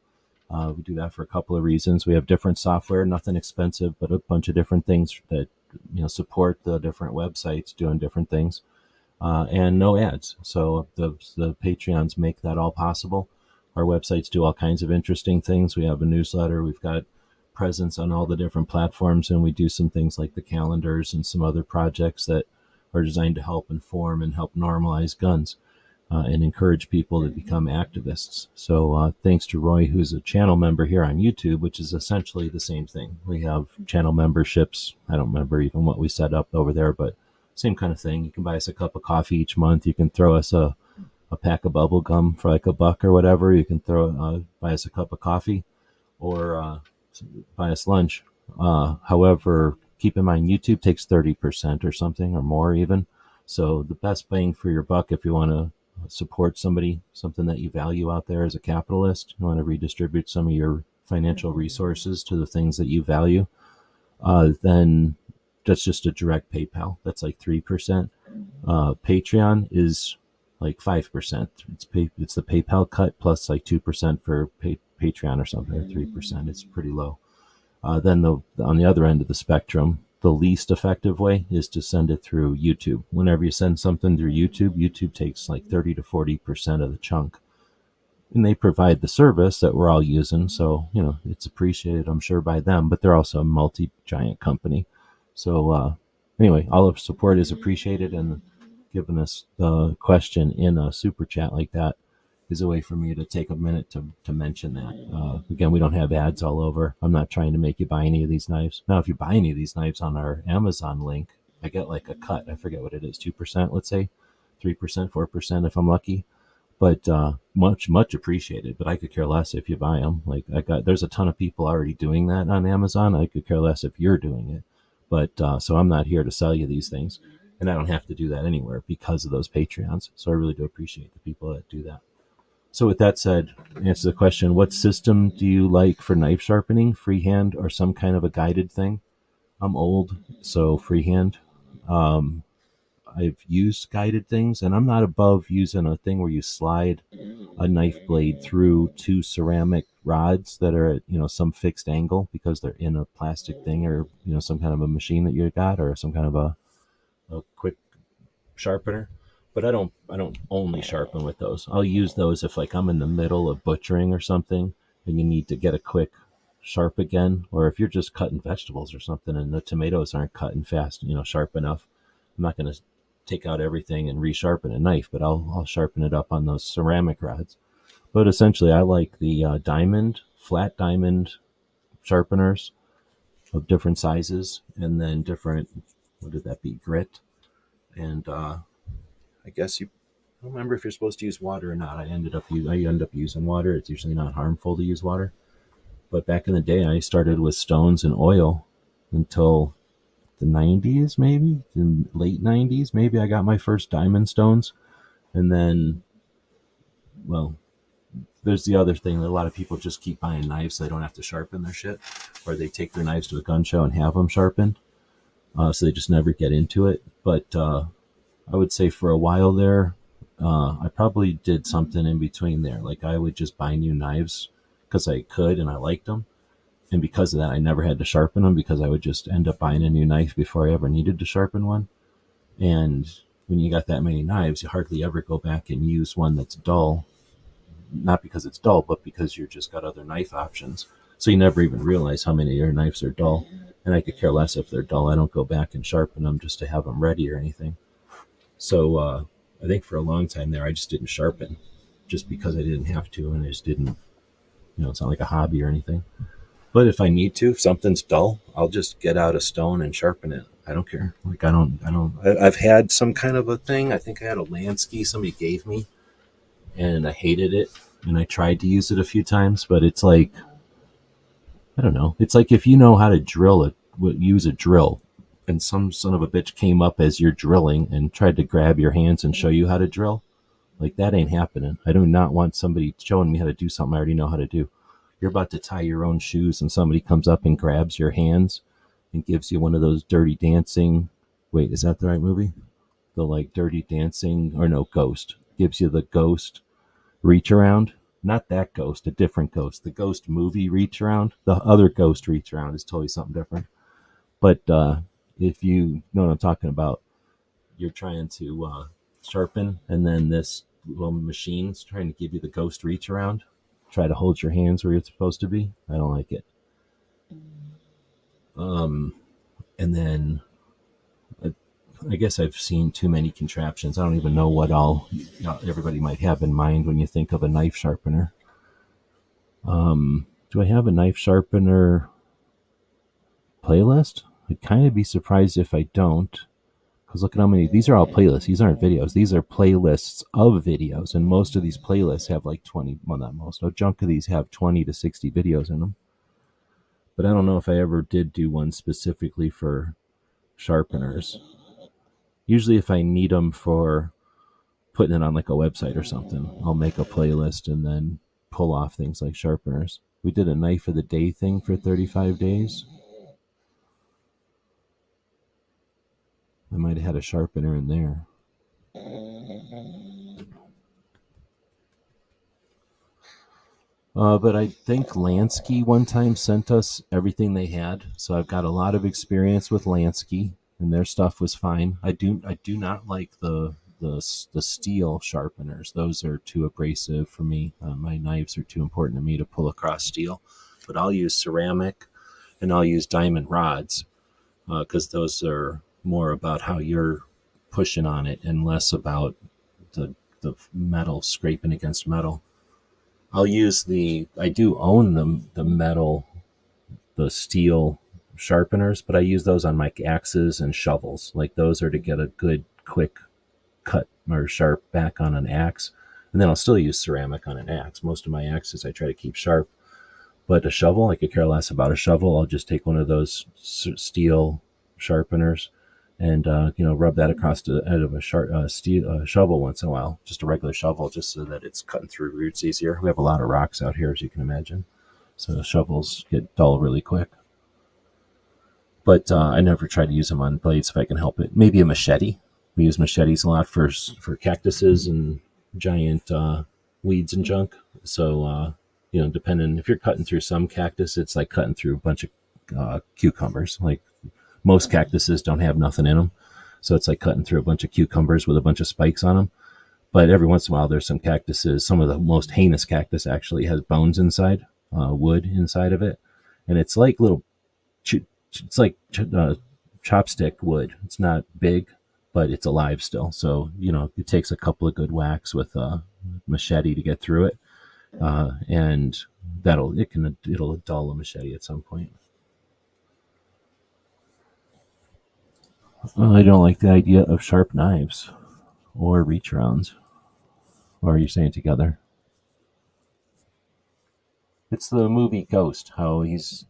We do that for a couple of reasons. We have different software, nothing expensive, but a bunch of different things that support the different websites doing different things, and no ads. So the Patreons make that all possible. Our websites do all kinds of interesting things. We have a newsletter. We've got presence on all the different platforms, and we do some things like the calendars and some other projects that are designed to help inform and help normalize guns and encourage people to become activists. So thanks to Roy, who's a channel member here on YouTube, which is essentially the same thing. We have channel memberships. I don't remember even what we set up over there, but same kind of thing. You can buy us a cup of coffee each month. You can throw us a pack of bubble gum for like $1 or whatever. You can buy us a cup of coffee, or buy us lunch. However, keep in mind, YouTube takes 30% or something, or more even. So the best bang for your buck, if you want to support something that you value out there as a capitalist, you want to redistribute some of your financial resources to the things that you value, then that's just a direct PayPal. That's like 3%. Patreon is like 5%. It's the PayPal cut plus like 2% for Patreon or something, or 3%. It's pretty low. Then on the other end of the spectrum, the least effective way is to send it through YouTube. Whenever you send something through YouTube, YouTube takes like 30 to 40% of the chunk. And they provide the service that we're all using. So, it's appreciated, I'm sure, by them, but they're also a multi-giant company. So anyway, all of support is appreciated, and giving us the question in a super chat like that is a way for me to take a minute to mention that. Again, we don't have ads all over. I'm not trying to make you buy any of these knives. Now, if you buy any of these knives on our Amazon link, I get like a cut. I forget what it is, 2%, let's say, 3%, 4% if I'm lucky. But much appreciated. But I could care less if you buy them. Like there's a ton of people already doing that on Amazon. I could care less if you're doing it. But so I'm not here to sell you these things, and I don't have to do that anywhere because of those Patreons. So I really do appreciate the people that do that. So with that said, answer the question, what system do you like for knife sharpening, freehand or some kind of a guided thing? I'm old, so freehand. I've used guided things, and I'm not above using a thing where you slide a knife blade through 2 ceramic rods that are at, some fixed angle because they're in a plastic thing, or, some kind of a machine that you got, or some kind of a quick sharpener. But I don't only sharpen with those. I'll use those if like I'm in the middle of butchering or something and you need to get a quick sharp again, or if you're just cutting vegetables or something and the tomatoes aren't cutting fast, sharp enough. I'm not going to take out everything and resharpen a knife, but I'll sharpen it up on those ceramic rods. But essentially, I like the flat diamond sharpeners of different sizes, and then different, what would that be, grit. And I guess I don't remember if you're supposed to use water or not. I end up using water. It's usually not harmful to use water. But back in the day, I started with stones and oil until the 90s, maybe, in late 90s. Maybe I got my first diamond stones. And then, well, there's the other thing that a lot of people just keep buying knives so they don't have to sharpen their shit, or they take their knives to a gun show and have them sharpened. So they just never get into it. But I would say for a while there, I probably did something in between there. Like I would just buy new knives because I could and I liked them. And because of that, I never had to sharpen them because I would just end up buying a new knife before I ever needed to sharpen one. And when you got that many knives, you hardly ever go back and use one that's dull. Not because it's dull, but because you've just got other knife options. So you never even realize how many of your knives are dull. And I could care less if they're dull. I don't go back and sharpen them just to have them ready or anything. So I think for a long time there, I just didn't sharpen just because I didn't have to. And I just didn't, it's not like a hobby or anything. But if I need to, if something's dull, I'll just get out a stone and sharpen it. I don't care. Like I've had some kind of a thing. I think I had a Lansky somebody gave me, and I hated it. And I tried to use it a few times, but it's like, I don't know. It's like if you know how to use a drill and some son of a bitch came up as you're drilling and tried to grab your hands and show you how to drill. Like, that ain't happening. I do not want somebody showing me how to do something I already know how to do. You're about to tie your own shoes and somebody comes up and grabs your hands and gives you one of those Dirty Dancing. Wait, is that the right movie? The like Dirty Dancing, or no, Ghost. Gives you the Ghost reach around. Not that Ghost, a different Ghost. The Ghost movie reach around. The other Ghost reach around is totally something different. But if you know what I'm talking about, you're trying to sharpen, and then this little machine's trying to give you the Ghost reach around. Try to hold your hands where you're supposed to be. I don't like it. And then I guess I've seen too many contraptions. I don't even know what all everybody might have in mind when you think of a knife sharpener. Do I have a knife sharpener playlist? I'd kind of be surprised if I don't. Because look at how many. These are all playlists. These aren't videos. These are playlists of videos. And most of these playlists have like 20, well, not most. A chunk of these have 20 to 60 videos in them. But I don't know if I ever did do one specifically for sharpeners. Usually if I need them for putting it on like a website or something, I'll make a playlist and then pull off things like sharpeners. We did a knife of the day thing for 35 days. I might have had a sharpener in there. But I think Lansky one time sent us everything they had. So I've got a lot of experience with Lansky, and their stuff was fine. I do not like the steel sharpeners. Those are too abrasive for me. My knives are too important to me to pull across steel. But I'll use ceramic, and I'll use diamond rods, because those are more about how you're pushing on it and less about the metal scraping against metal. I'll use I do own the metal, the steel sharpeners, but I use those on my axes and shovels. Like, those are to get a good quick cut or sharp back on an axe. And then I'll still use ceramic on an axe. Most of my axes I try to keep sharp. But a shovel, I could care less about a shovel. I'll just take one of those steel sharpeners and rub that across the end of a steel shovel once in a while, just a regular shovel, just so that it's cutting through roots easier. We have a lot of rocks out here, as you can imagine, so the shovels get dull really quick. But I never try to use them on blades if I can help it. Maybe a machete. We use machetes a lot for cactuses and giant weeds and junk. So depending, if you're cutting through some cactus, it's like cutting through a bunch of cucumbers. Like, most cactuses don't have nothing in them, so it's like cutting through a bunch of cucumbers with a bunch of spikes on them. But every once in a while, there's some cactuses. Some of the most heinous cactus actually has bones inside, wood inside of it, and it's like chopstick wood. It's not big, but it's alive still. So it takes a couple of good whacks with a machete to get through it, and it'll dull a machete at some point. I don't like the idea of sharp knives or reach rounds. Or are you saying together? It's the movie Ghost. How is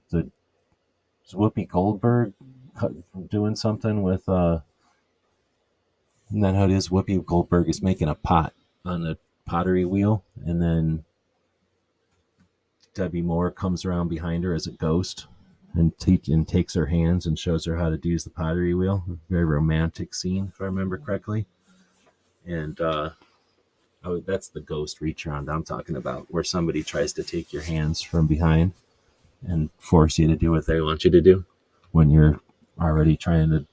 Whoopi Goldberg doing something with and then how it is Whoopi Goldberg is making a pot on a pottery wheel, and then Debbie Moore comes around behind her as a ghost and takes her hands and shows her how to use the pottery wheel. Very romantic scene, if I remember correctly. And that's the ghost reach around I'm talking about, where somebody tries to take your hands from behind and force you to do what they want you to do when you're already trying to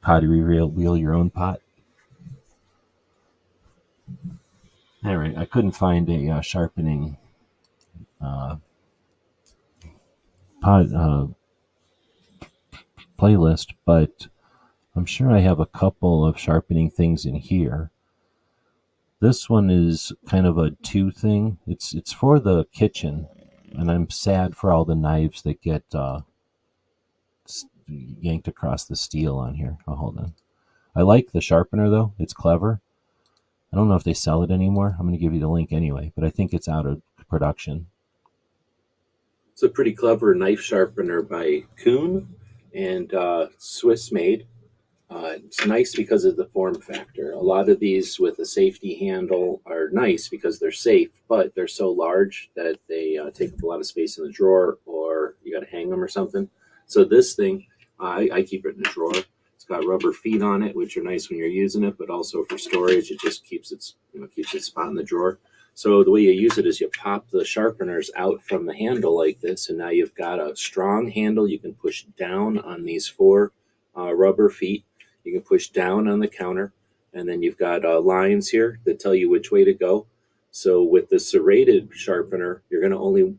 pottery wheel your own pot. All right, I couldn't find a sharpening playlist, but I'm sure I have a couple of sharpening things in here. This one is kind of a two thing. It's for the kitchen, and I'm sad for all the knives that get yanked across the steel on here. Oh, hold on. I like the sharpener though. It's clever. I don't know if they sell it anymore. I'm going to give you the link anyway, but I think it's out of production. It's a pretty clever knife sharpener by Kuhn. and Swiss made. It's nice because of the form factor. A lot of these with a safety handle are nice because they're safe, but they're so large that they take up a lot of space in the drawer, or you got to hang them or something. So this thing, I keep it in a drawer. It's got rubber feet on it, which are nice when you're using it, but also for storage, it just keeps its spot in the drawer. So the way you use it is you pop the sharpeners out from the handle like this, and now you've got a strong handle. You can push down on these four rubber feet. You can push down on the counter, and then you've got lines here that tell you which way to go. So with the serrated sharpener, you're going to only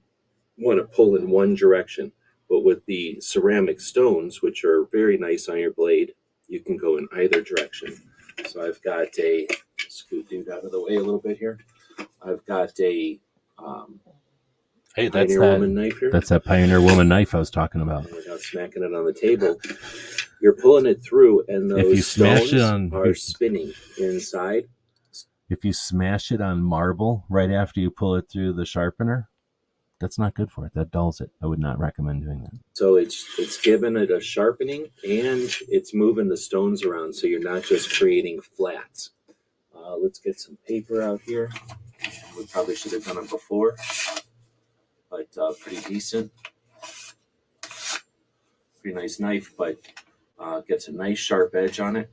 want to pull in one direction. But with the ceramic stones, which are very nice on your blade, you can go in either direction. So I've got a, scoot dude out of the way a little bit here. I've got a Hey, Pioneer Woman knife here. That's that Pioneer Woman knife I was talking about. Without smacking it on the table. You're pulling it through, and those stones are spinning inside. If you smash it on marble right after you pull it through the sharpener, that's not good for it. That dulls it. I would not recommend doing that. So it's giving it a sharpening, and it's moving the stones around, so you're not just creating flats. Let's get some paper out here. We probably should have done it before, but pretty decent. Pretty nice knife, but gets a nice sharp edge on it.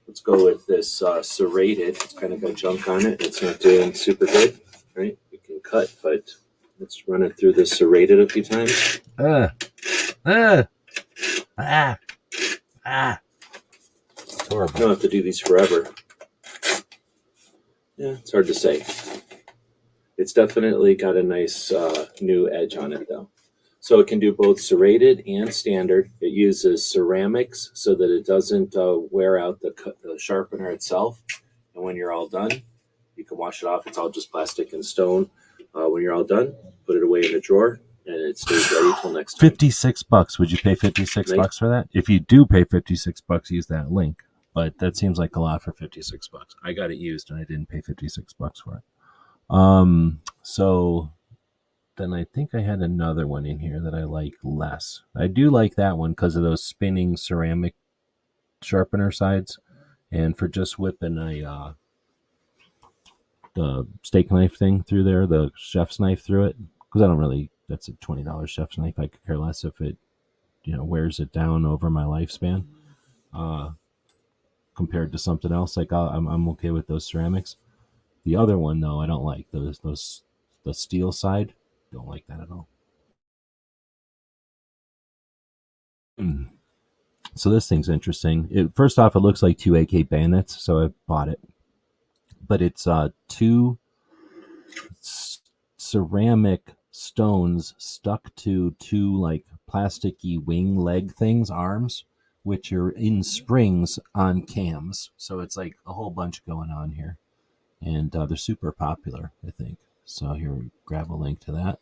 Let's go with this serrated. It's kind of got junk on it. It's not doing super good, right? You can cut, but let's run it through this serrated a few times. It's horrible. You don't have to do these forever. Yeah, it's hard to say. It's definitely got a nice new edge on it, though. So it can do both serrated and standard. It uses ceramics so that it doesn't wear out the sharpener itself. And when you're all done, you can wash it off. It's all just plastic and stone. When you're all done, put it away in a drawer, and it stays ready till next time. $56. Would you pay $56 for that? If you do pay $56, use that link. But that seems like a lot for $56. I got it used, and I didn't pay $56 for it. So then I think I had another one in here that I like less. I do like that one because of those spinning ceramic sharpener sides, and for just whipping the steak knife thing through there, the chef's knife through it, because I don't really, that's a $20 chef's knife. I could care less if it, wears it down over my lifespan, compared to something else. Like I'm okay with those ceramics. The other one though, I don't like those the steel side. Don't like that at all. So this thing's interesting. First off, it looks like two AK bayonets, so I bought it. But it's two ceramic stones stuck to two like plasticky wing leg things, arms, which are in springs on cams. So it's like a whole bunch going on here. And they're super popular, I think. So here, grab a link to that.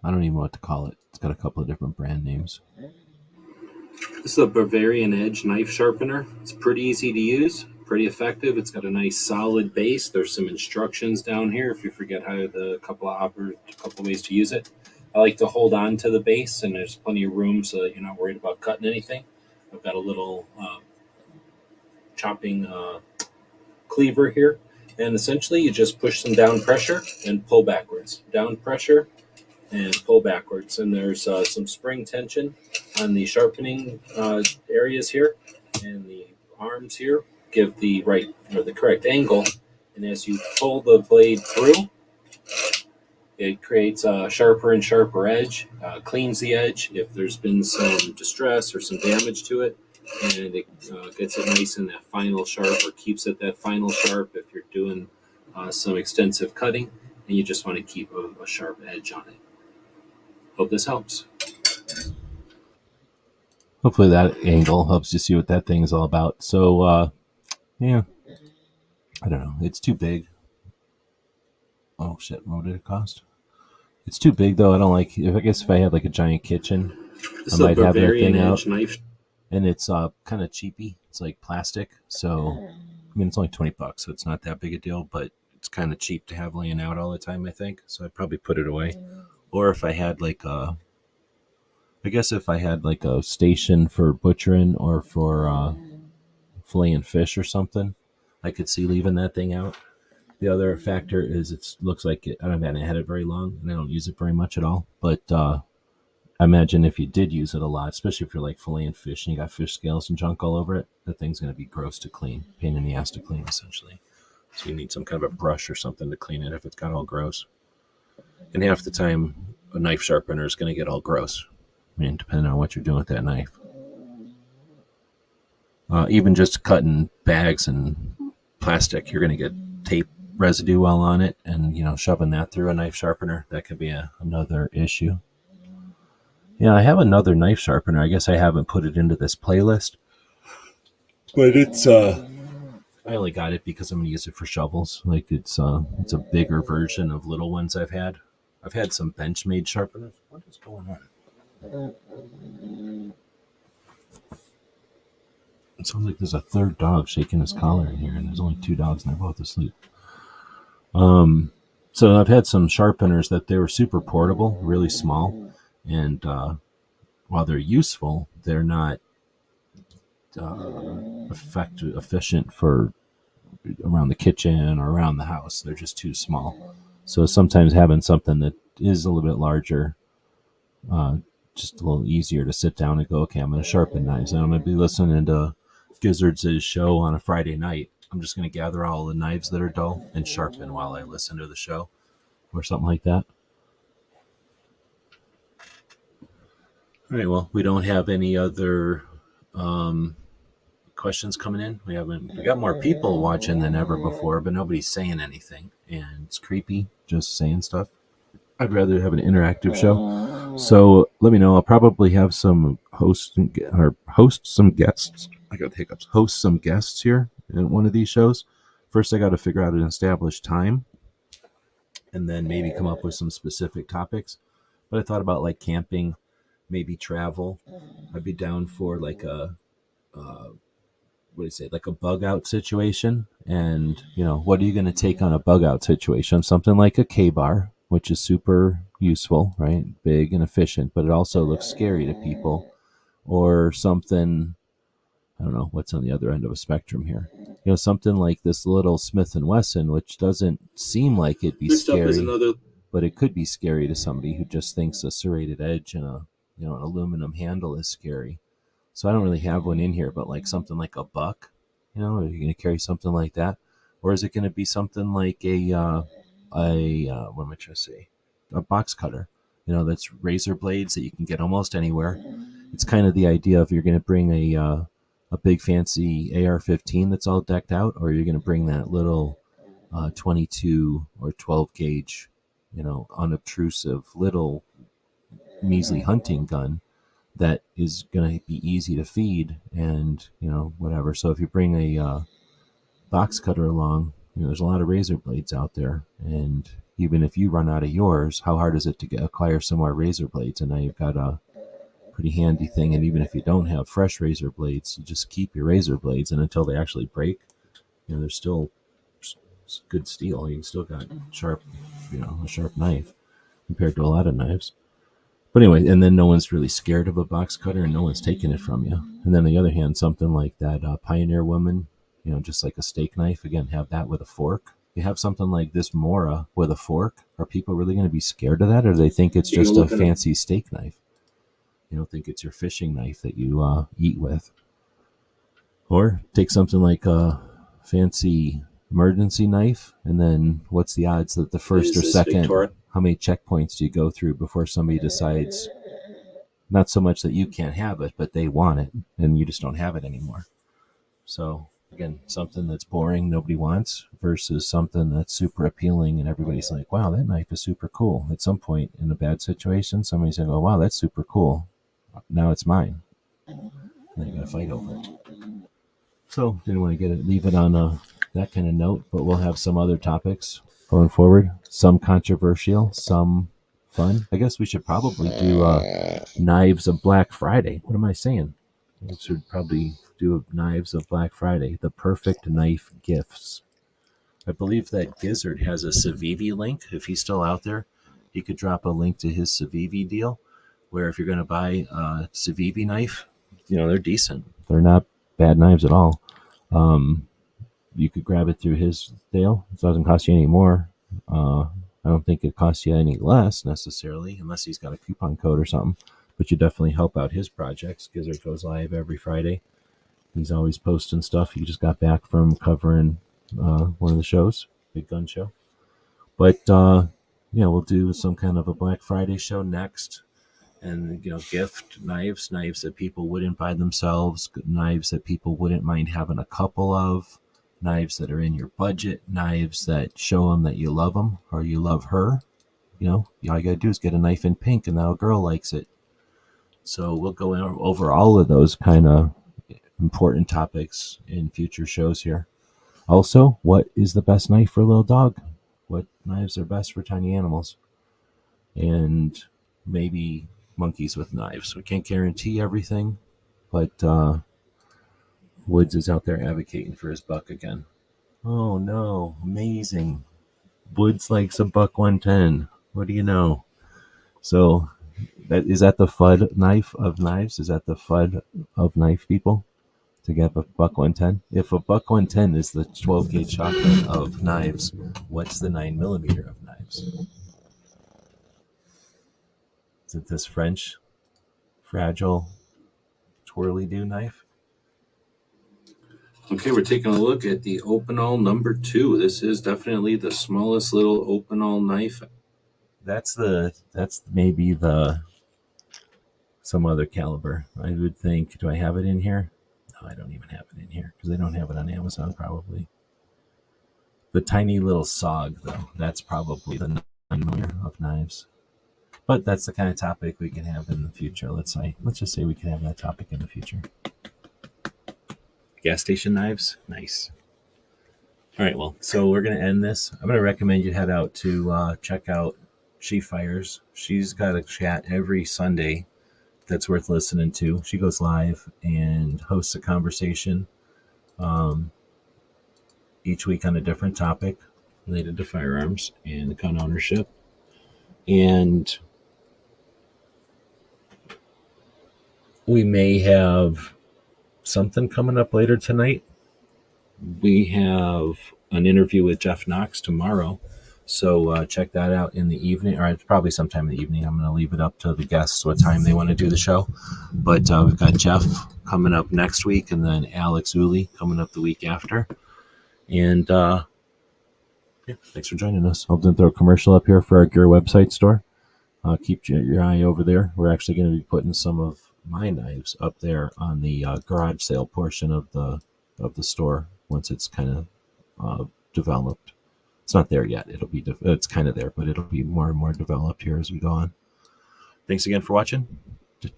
I don't even know what to call it. It's got a couple of different brand names. This is a Bavarian Edge knife sharpener. It's pretty easy to use, pretty effective. It's got a nice solid base. There's some instructions down here if you forget how a couple of ways to use it. I like to hold on to the base, and there's plenty of room so that you're not worried about cutting anything. I've got a little chopping cleaver here, and essentially you just push some down pressure and pull backwards. Down pressure and pull backwards, and there's some spring tension on the sharpening areas here, and the arms here give the correct angle, and as you pull the blade through, it creates a sharper and sharper edge, cleans the edge if there's been some distress or some damage to it, and it gets it nice in that final sharp, or keeps it that final sharp if you're doing some extensive cutting and you just want to keep a sharp edge on it. Hope this helps. Hopefully that angle helps you see what that thing is all about. So, yeah, I don't know. It's too big. Oh, shit. What did it cost? It's too big, though. I don't like. I guess if I had like a giant kitchen, I might have that thing out. Knife. And it's kind of cheapy. It's like plastic. So, I mean, it's only $20, so it's not that big a deal. But it's kind of cheap to have laying out all the time, I think. So I'd probably put it away. Or if I had like a station for butchering or for filleting fish or something, I could see leaving that thing out. The other factor is it looks like I haven't had it very long and I don't use it very much at all. But I imagine if you did use it a lot, especially if you're like filleting fish and you got fish scales and junk all over it, the thing's going to be gross to clean, pain in the ass to clean, essentially. So you need some kind of a brush or something to clean it if it's got all gross. And half the time, a knife sharpener is going to get all gross. I mean, depending on what you're doing with that knife. Even just cutting bags and plastic, you're going to get tape residue while on it, and shoving that through a knife sharpener, that could be another issue. Yeah, I have another knife sharpener. I guess I haven't put it into this playlist, but it's I only got it because I'm going to use it for shovels. Like it's a bigger version of little ones I've had. I've had some Benchmade sharpeners. What is going on? It sounds like there's a third dog shaking his collar in here, and there's only 2 dogs, and they're both asleep. So I've had some sharpeners that they were super portable, really small, and while they're useful, they're not efficient for around the kitchen or around the house. They're just too small. So sometimes having something that is a little bit larger, just a little easier to sit down and go, okay, I'm going to sharpen knives, and I'm going to be listening to Gizzards' show on a Friday night. I'm just going to gather all the knives that are dull and sharpen while I listen to the show or something like that. All right, well, we don't have any other questions coming in. We got more people watching than ever before, but nobody's saying anything, and it's creepy just saying stuff. I'd rather have an interactive show. So let me know. I'll probably have some host some guests. I got the hiccups. Host some guests here in one of these shows. First, I got to figure out an established time, and then maybe come up with some specific topics. But I thought about like camping, maybe travel. I'd be down for like a like a bug out situation. And what are you going to take on a bug out situation? Something like a K-bar, which is super useful, right? Big and efficient, but it also looks scary to people. Or something, I don't know, what's on the other end of a spectrum here. Something like this little Smith & Wesson, which doesn't seem like it'd be scary, but it could be scary to somebody who just thinks a serrated edge and an aluminum handle is scary. So I don't really have one in here, but like something like a buck, are you going to carry something like that? Or is it going to be something like a box cutter, that's razor blades that you can get almost anywhere. It's kind of the idea of you're going to bring a big fancy AR-15 that's all decked out, or you're going to bring that little 22 or 12 gauge, unobtrusive little measly hunting gun that is going to be easy to feed and, whatever. So if you bring a box cutter along, there's a lot of razor blades out there. And even if you run out of yours, how hard is it to acquire some more razor blades? And now you've got a pretty handy thing. And even if you don't have fresh razor blades, you just keep your razor blades. And until they actually break, they're still good steel. You still got sharp, a sharp knife compared to a lot of knives. But anyway, and then no one's really scared of a box cutter and no one's taking it from you. And then on the other hand, something like that Pioneer Woman, just like a steak knife, again, have that with a fork. You have something like this Mora with a fork. Are people really going to be scared of that, or do they think it's just a fancy steak knife? You don't think it's your fishing knife that you eat with? Or take something like a fancy emergency knife, and then what's the odds that the first or second, how many checkpoints do you go through before somebody decides not so much that you can't have it, but they want it, and you just don't have it anymore? So again, something that's boring, nobody wants, versus something that's super appealing, and everybody's like, wow, that knife is super cool. At some point in a bad situation, somebody's like, oh, wow, that's super cool. Now it's mine. And then you got to fight over it. So didn't want to leave it on that kind of note, but we'll have some other topics going forward. Some controversial, some fun. I guess we should probably do Knives of Black Friday. What am I saying? We should probably do Knives of Black Friday, the perfect knife gifts. I believe that Gizzard has a Civivi link. If he's still out there, he could drop a link to his Civivi deal, where if you're going to buy a Civivi knife, they're decent. They're not bad knives at all. You could grab it through his deal. It doesn't cost you any more. I don't think it costs you any less necessarily, unless he's got a coupon code or something. But you definitely help out his projects. Gizzard goes live every Friday. He's always posting stuff. He just got back from covering one of the shows, Big Gun Show. But we'll do some kind of a Black Friday show next, and gift knives that people wouldn't buy themselves, knives that people wouldn't mind having a couple of, knives that are in your budget, knives that show them that you love them or you love her. All you gotta do is get a knife in pink, and now a girl likes it. So we'll go over all of those kind of important topics in future shows here. Also, what is the best knife for a little dog? What knives are best for tiny animals? And maybe monkeys with knives. We can't guarantee everything, but Woods is out there advocating for his buck again. Oh no, amazing. Woods likes a buck 110. What do you know? So is that the FUD knife of knives? Is that the FUD of knife people? To get a buck 110? If a buck 110 is the 12 gauge shotgun of knives, what's the 9mm of knives? Is it this French fragile twirly-do knife? Okay, we're taking a look at the Opinel number 2. This is definitely the smallest little Opinel knife. That's maybe some other caliber. I would think. Do I have it in here? No, I don't even have it in here because they don't have it on Amazon probably. The tiny little SOG though, that's probably the 9mm of knives. But that's the kind of topic we can have in the future. Let's just say we can have that topic in the future. Gas station knives, nice. All right, well, so we're going to end this. I'm going to recommend you head out to check out She Fires. She's got a chat every Sunday that's worth listening to. She goes live and hosts a conversation each week on a different topic related to firearms and gun ownership. And we may have something coming up later tonight. We have an interview with Jeff Knox tomorrow, so check that out in the evening, or it's probably sometime in the evening. I'm going to leave it up to the guests what time they want to do the show. But we've got Jeff coming up next week, and then Alex Uli coming up the week after. And thanks for joining us. I'll throw a commercial up here for our Gear website store. Keep your eye over there. We're actually going to be putting some of my knives up there on the garage sale portion of the store once it's kind of developed. It's not there yet. It's kind of there, but it'll be more and more developed here as we go on. Thanks again for watching.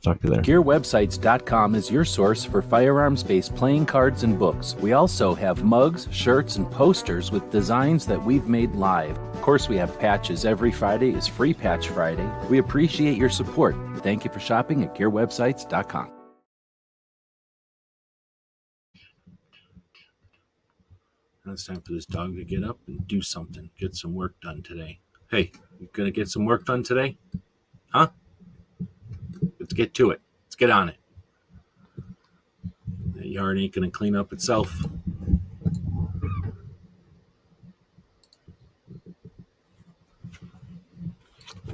Talk to you there. GearWebsites.com is your source for firearms-based playing cards and books. We also have mugs, shirts, and posters with designs that we've made live. Of course, we have patches. Every Friday is Free Patch Friday. We appreciate your support. Thank you for shopping at GearWebsites.com. Now it's time for this dog to get up and do something. Get some work done today. Hey, you gonna get some work done today? Huh? Let's get to it. Let's get on it. That yard ain't gonna clean up itself.